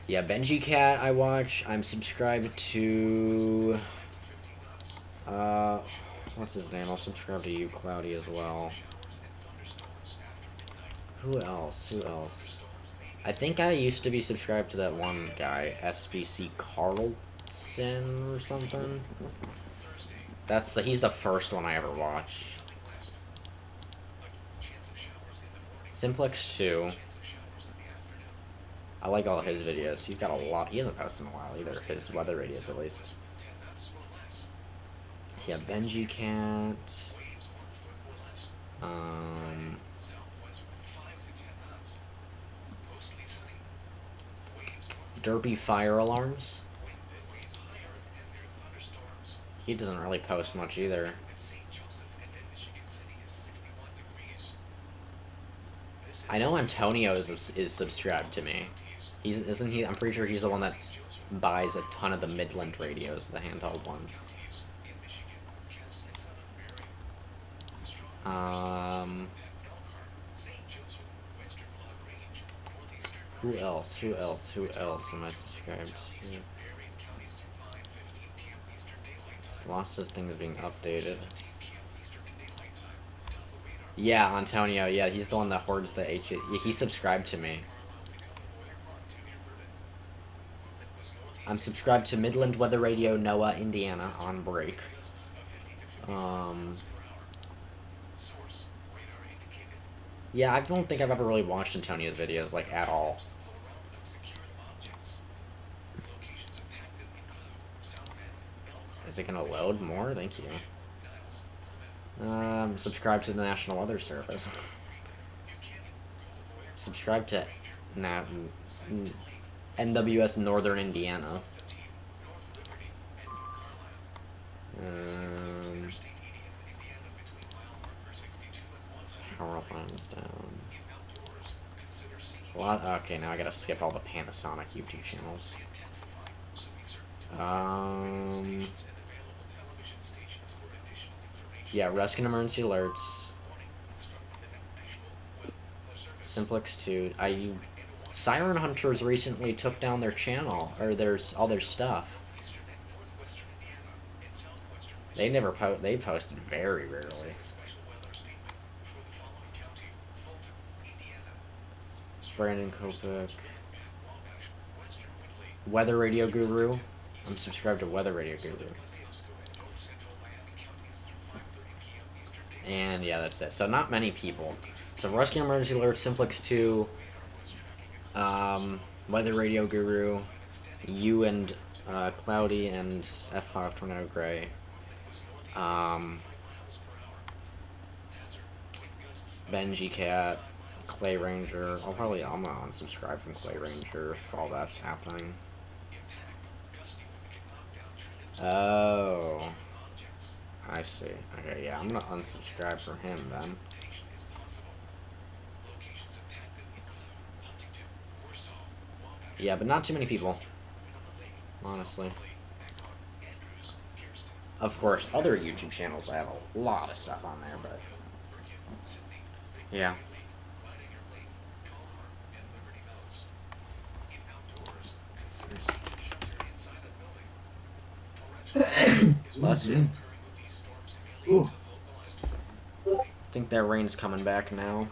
Yeah, Benji Cat, I watch. I'm subscribed to... what's his name? I'll subscribe to you, Cloudy, as well. Who else? Who else? I think I used to be subscribed to that one guy, SBC Carlson or something. He's the first one I ever watched. Simplex 2. I like all his videos. He's got a lot. He hasn't posted in a while either. His weather videos, at least. Yeah, Benji Cat. Derpy Fire Alarms. He doesn't really post much either. I know Antonio is subscribed to me. Isn't he? I'm pretty sure he's the one that buys a ton of the Midland radios, the handheld ones. Who else? Who else? Who else am I subscribed to? Lost his things being updated. Yeah, Antonio. Yeah, he's the one that hoards the H. He subscribed to me. I'm subscribed to Midland Weather Radio, Noah, Indiana, on break. Yeah, I don't think I've ever really watched Antonio's videos, like, at all. Is it gonna load more? Thank you. Subscribe to the National Weather Service. Subscribe to NWS Northern Indiana. Power lines down. What? Okay, now I gotta skip all the Panasonic YouTube channels. Yeah, Rescue and Emergency Alerts. Simplex 2. Siren Hunters recently took down their channel, or all their stuff. They they posted very rarely. Brandon Kopik. Weather Radio Guru. I'm subscribed to Weather Radio Guru. And yeah, that's it. So not many people. So Rescue and Emergency Alert, Simplex 2, Weather Radio Guru, you and Cloudy and F5 Tornado Gray. Benji Cat, Clay Ranger. I'm gonna unsubscribe from Clay Ranger if all that's happening. Oh, I see. Okay, yeah, I'm gonna unsubscribe from him then. Yeah, but not too many people, honestly. Of course, other YouTube channels, I have a lot of stuff on there, but yeah. Bless you. Ooh. Think that rain's coming back now.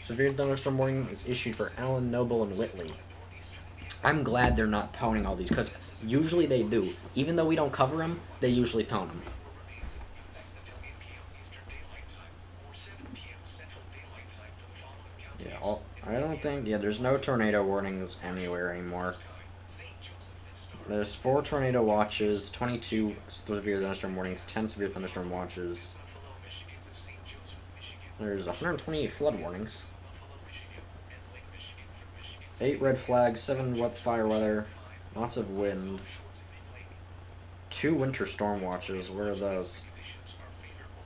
Severe thunderstorm warning is issued for Allen, Noble, and Whitley. I'm glad they're not toning all these, because usually they do. Even though we don't cover them, they usually tone them. Yeah, I don't think... Yeah, there's no tornado warnings anywhere anymore. There's 4 tornado watches, 22 severe thunderstorm warnings, 10 severe thunderstorm watches. There's 128 flood warnings. 8 red flags, 7 fire weather, lots of wind. 2 winter storm watches. Where are those?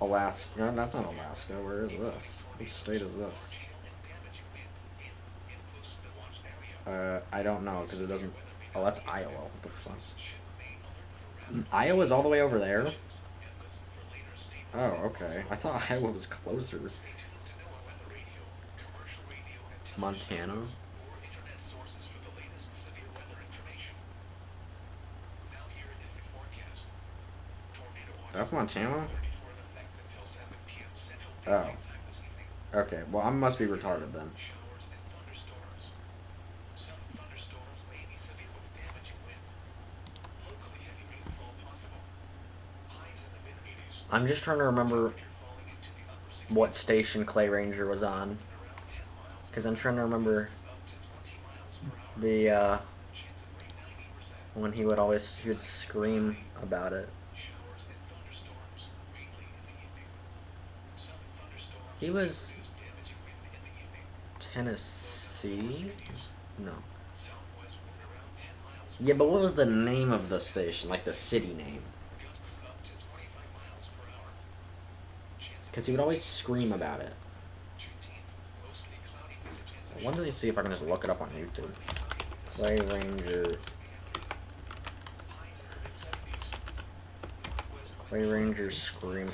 Alaska. No, that's not Alaska. Where is this? Which state is this? I don't know, because it doesn't... Oh, that's Iowa. What the fuck? Iowa's all the way over there? Oh, okay. I thought Iowa was closer. Montana? That's Montana? Oh. Okay, well, I must be retarded then. I'm just trying to remember what station Clay Ranger was on. Because I'm trying to remember the, when he would scream about it. He was Tennessee? No. Yeah, but what was the name of the station? Like the city name? Because he would always scream about it. Let me see if I can just look it up on YouTube. Clay Ranger. Clay Ranger screaming.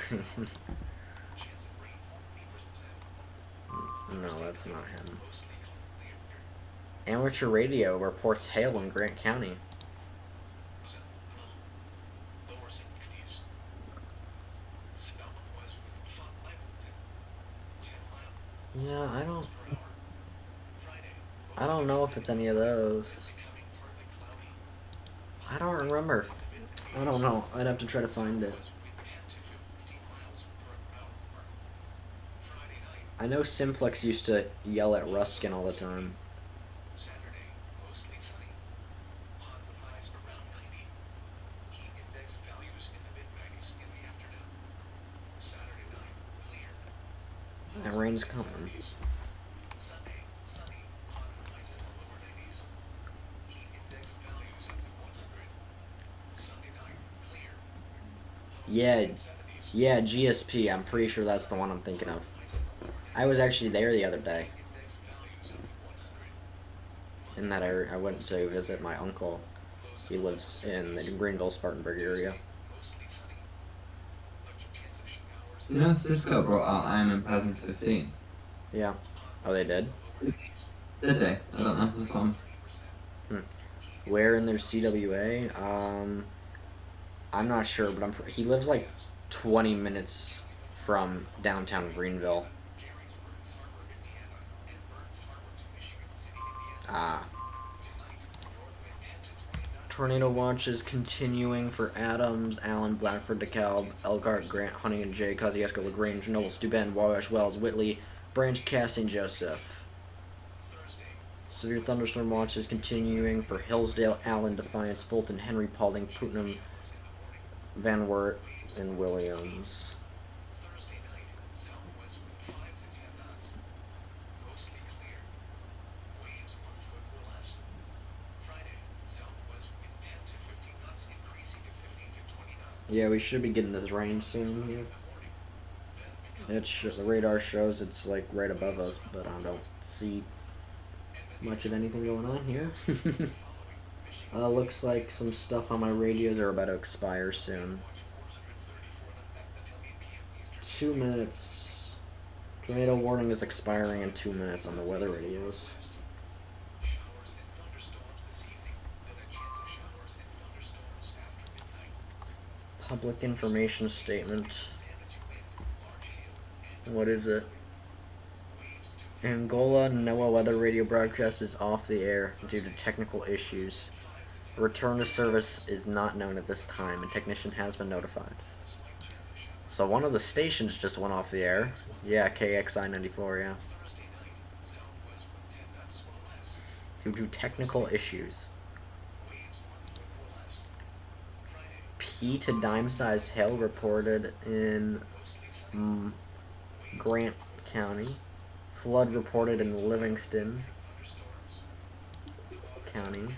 No, that's not him. Amateur radio reports hail in Grant County. Yeah, I don't know if it's any of those. I don't remember. I don't know. I'd have to try to find it. I know Simplex used to yell at Ruskin all the time. That rain's coming. Yeah, GSP. I'm pretty sure that's the one I'm thinking of. I was actually there the other day. In that area, I went to visit my uncle. He lives in the Greenville, Spartanburg area. You know, Cisco brought out Iron Man Presence 15. Yeah. Oh, they did? Did they? I don't know. This one. Where in their CWA? I'm not sure, but he lives like 20 minutes from downtown Greenville. Tornado watches continuing for Adams, Allen, Blackford, DeKalb, Elkhart, Grant, Huntington, J, Kosciuszko, LaGrange, Noble, Steuben, Wabash, Wells, Whitley, Branch, Casting, Joseph. Severe thunderstorm watches continuing for Hillsdale, Allen, Defiance, Fulton, Henry, Paulding, Putnam, Van Wert, and Williams. Yeah, we should be getting this rain soon here. The radar shows it's like right above us, but I don't see much of anything going on here. Looks like some stuff on my radios are about to expire soon. 2 minutes. Tornado warning is expiring in 2 minutes on the weather radios. Public information statement. What is it? Angola NOAA weather radio broadcast is off the air due to technical issues. Return to service is not known at this time, and technician has been notified. So one of the stations just went off the air. Yeah, KXI 94, yeah. Due to technical issues. P to dime-sized hail reported in Grant County. Flood reported in Livingston County.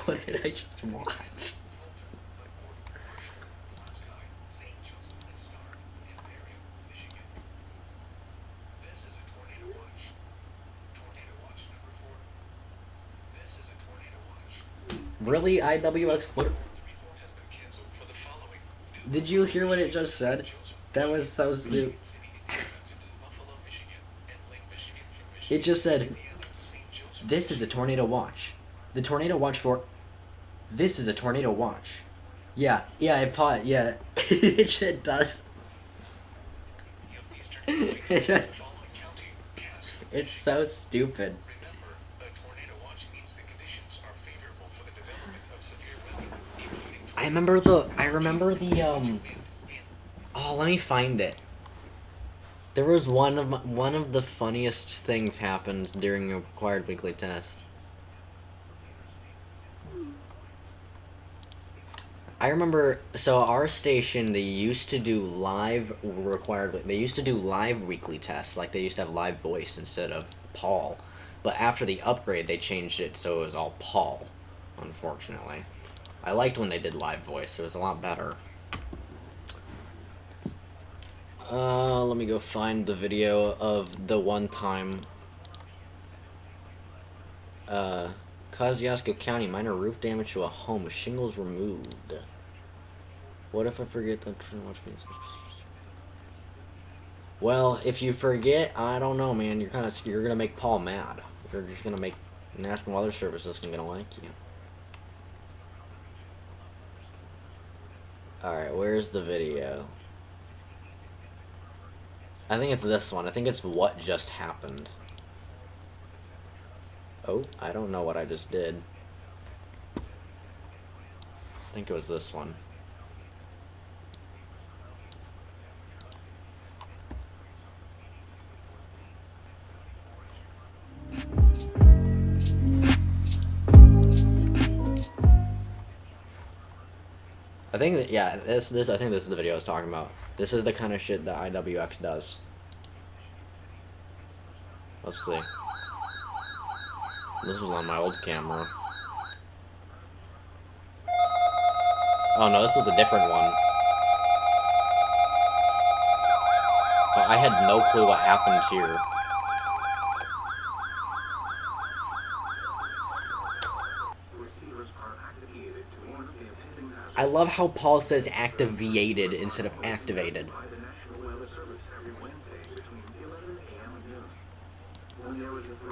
What did I just watch? Really, IWX? What? Did you hear what it just said? That was so stupid. It just said, "This is a tornado watch. The tornado watch for. This is a tornado watch." Yeah, I thought, yeah. It shit does. It's so stupid. I remember the oh, let me find it. There was one of the funniest things happened during a required weekly test. I remember, so our station, they used to do live weekly tests, like they used to have live voice instead of Paul. But after the upgrade, they changed it so it was all Paul, unfortunately. I liked when they did live voice, it was a lot better. Let me go find the video of the one time. Kosciuszko County, minor roof damage to a home, shingles removed. What if I forget that? Well, if you forget, I don't know, man. You're gonna make Paul mad. You're just gonna make National Weather Service isn't gonna like you. Alright, where's the video? I think it's this one. I think it's what just happened. Oh, I don't know what I just did. I think it was this one. I think that, yeah, I think this is the video I was talking about. This is the kind of shit that IWX does. Let's see. This was on my old camera. Oh no, this was a different one. But I had no clue what happened here. I love how Paul says activated instead of activated.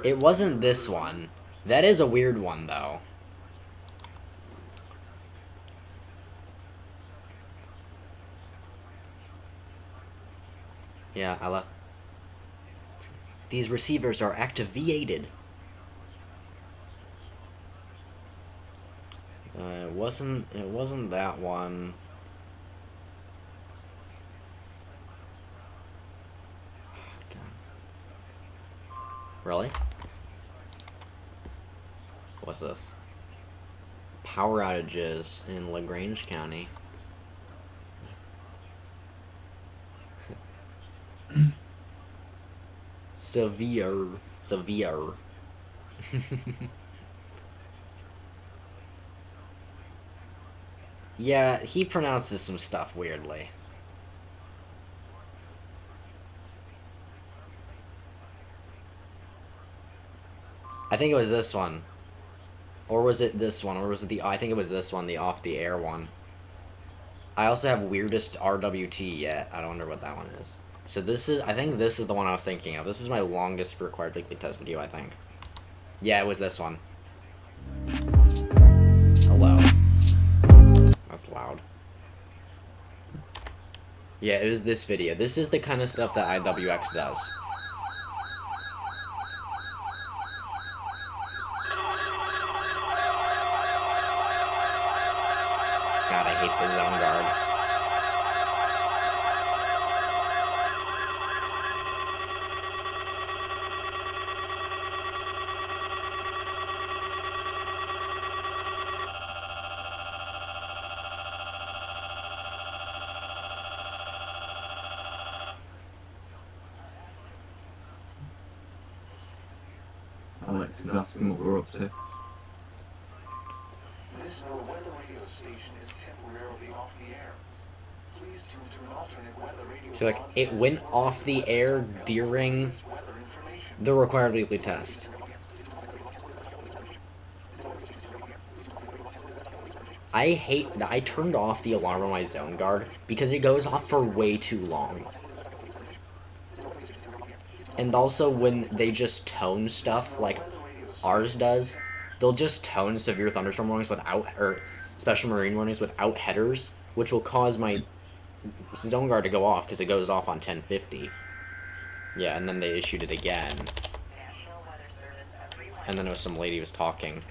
It wasn't this one. That is a weird one, though. Yeah, I love... These receivers are activated. It wasn't that one. Really? What's this? Power outages in LaGrange County. Severe. Severe. Yeah, he pronounces some stuff weirdly. I think it was this one. Or was it this one? Or was it the... I think it was this one, the off-the-air one. I also have weirdest RWT yet. I don't wonder what that one is. So this is... I think this is the one I was thinking of. This is my longest required weekly test video, I think. Yeah, it was this one. Hello. That's loud. Yeah, it was this video. This is the kind of stuff that IWX does. God, I hate the zone guard. Alex is asking what we're up to. This weather radio station is temporarily off the air. Please tune to an alternate weather radio. So, like, it went off the air during the required weekly test. I hate that I turned off the alarm on my zone guard because it goes off for way too long. And also when they just tone stuff like ours does, they'll just tone severe thunderstorm warnings without, or special marine warnings without headers, which will cause my zone guard to go off because it goes off on 1050. Yeah, and then they issued it again. And then it was some lady was talking.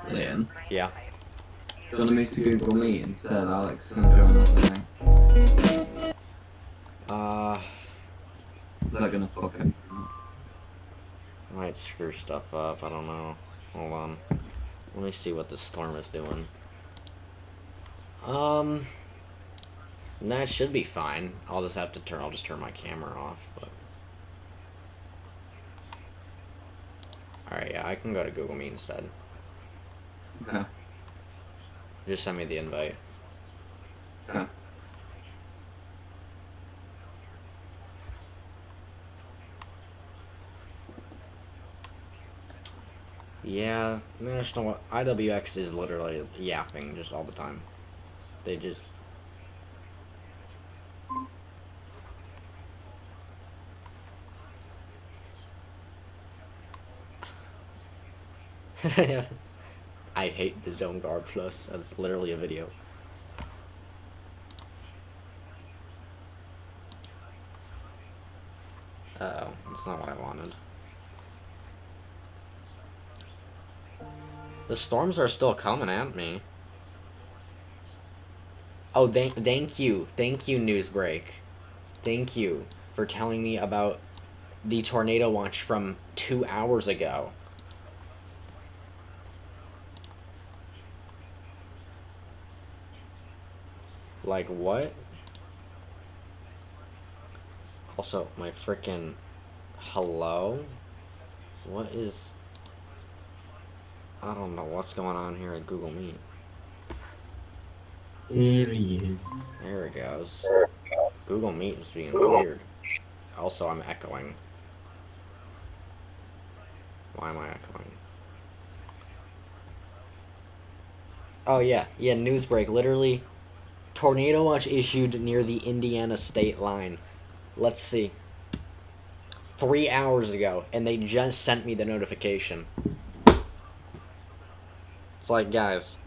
Liam? Yeah. Do you want to move to Google Meet instead? Alex is going to join us, I think. Is that going to fuck him? Might screw stuff up, I don't know. Hold on. Let me see what the storm is doing. That should be fine. I'll just have to turn, I'll just turn my camera off, but... Alright, yeah, I can go to Google Meet instead. Okay. Just send me the invite. Okay. Yeah, National IWX is literally yapping just all the time. They just... I hate the Zone Guard Plus. That's literally a video. Uh-oh, that's not what I wanted. The storms are still coming at me. Oh, thank you. Thank you, Newsbreak. Thank you for telling me about the tornado watch from 2 hours ago. Like, what? Also, my frickin' hello? What is... I don't know what's going on here at Google Meet. Here he is. There it goes. Google Meet is being weird. Also, I'm echoing. Why am I echoing? Oh, yeah. Yeah, Newsbreak. Literally, tornado watch issued near the Indiana state line. Let's see. 3 hours ago, and they just sent me the notification. It's like, guys.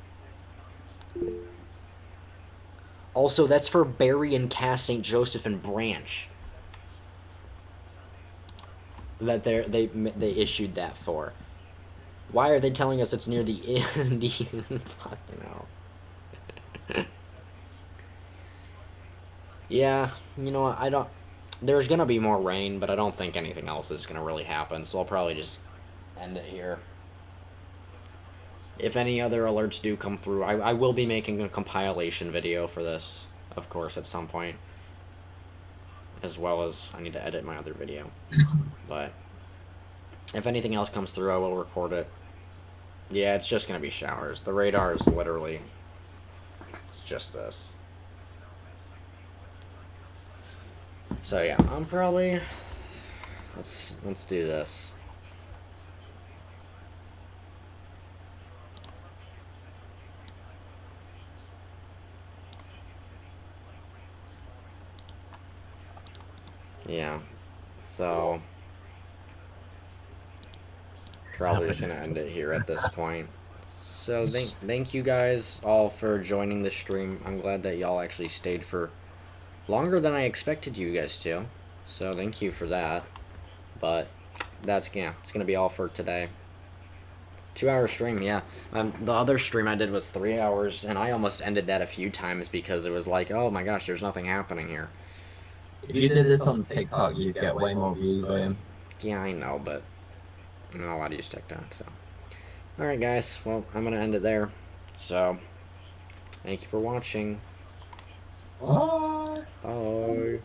Also, that's for Barry and Cass, St. Joseph, and Branch. That they issued that for. Why are they telling us it's near the Indian? Fucking hell. Yeah, you know what, I don't... There's gonna be more rain, but I don't think anything else is gonna really happen, so I'll probably just end it here. If any other alerts do come through, I will be making a compilation video for this, of course, at some point. as well as I need to edit my other video. But if anything else comes through, I will record it. Yeah, it's just gonna be showers. The radar is literally, it's just this. So yeah, I'm probably, let's do this. Yeah, so probably just gonna end it here at this point. So thank you guys all for joining the stream. I'm glad that y'all actually stayed for longer than I expected you guys to. So thank you for that. But that's, yeah, it's gonna be all for today. 2-hour stream, yeah. The other stream I did was 3 hours, and I almost ended that a few times because it was like, oh my gosh, there's nothing happening here. If you did this on TikTok, you'd get way more views, Liam. Yeah, I know, but I'm not allowed to use TikTok, so. Alright, guys, well, I'm gonna end it there. So, thank you for watching. Bye. Bye.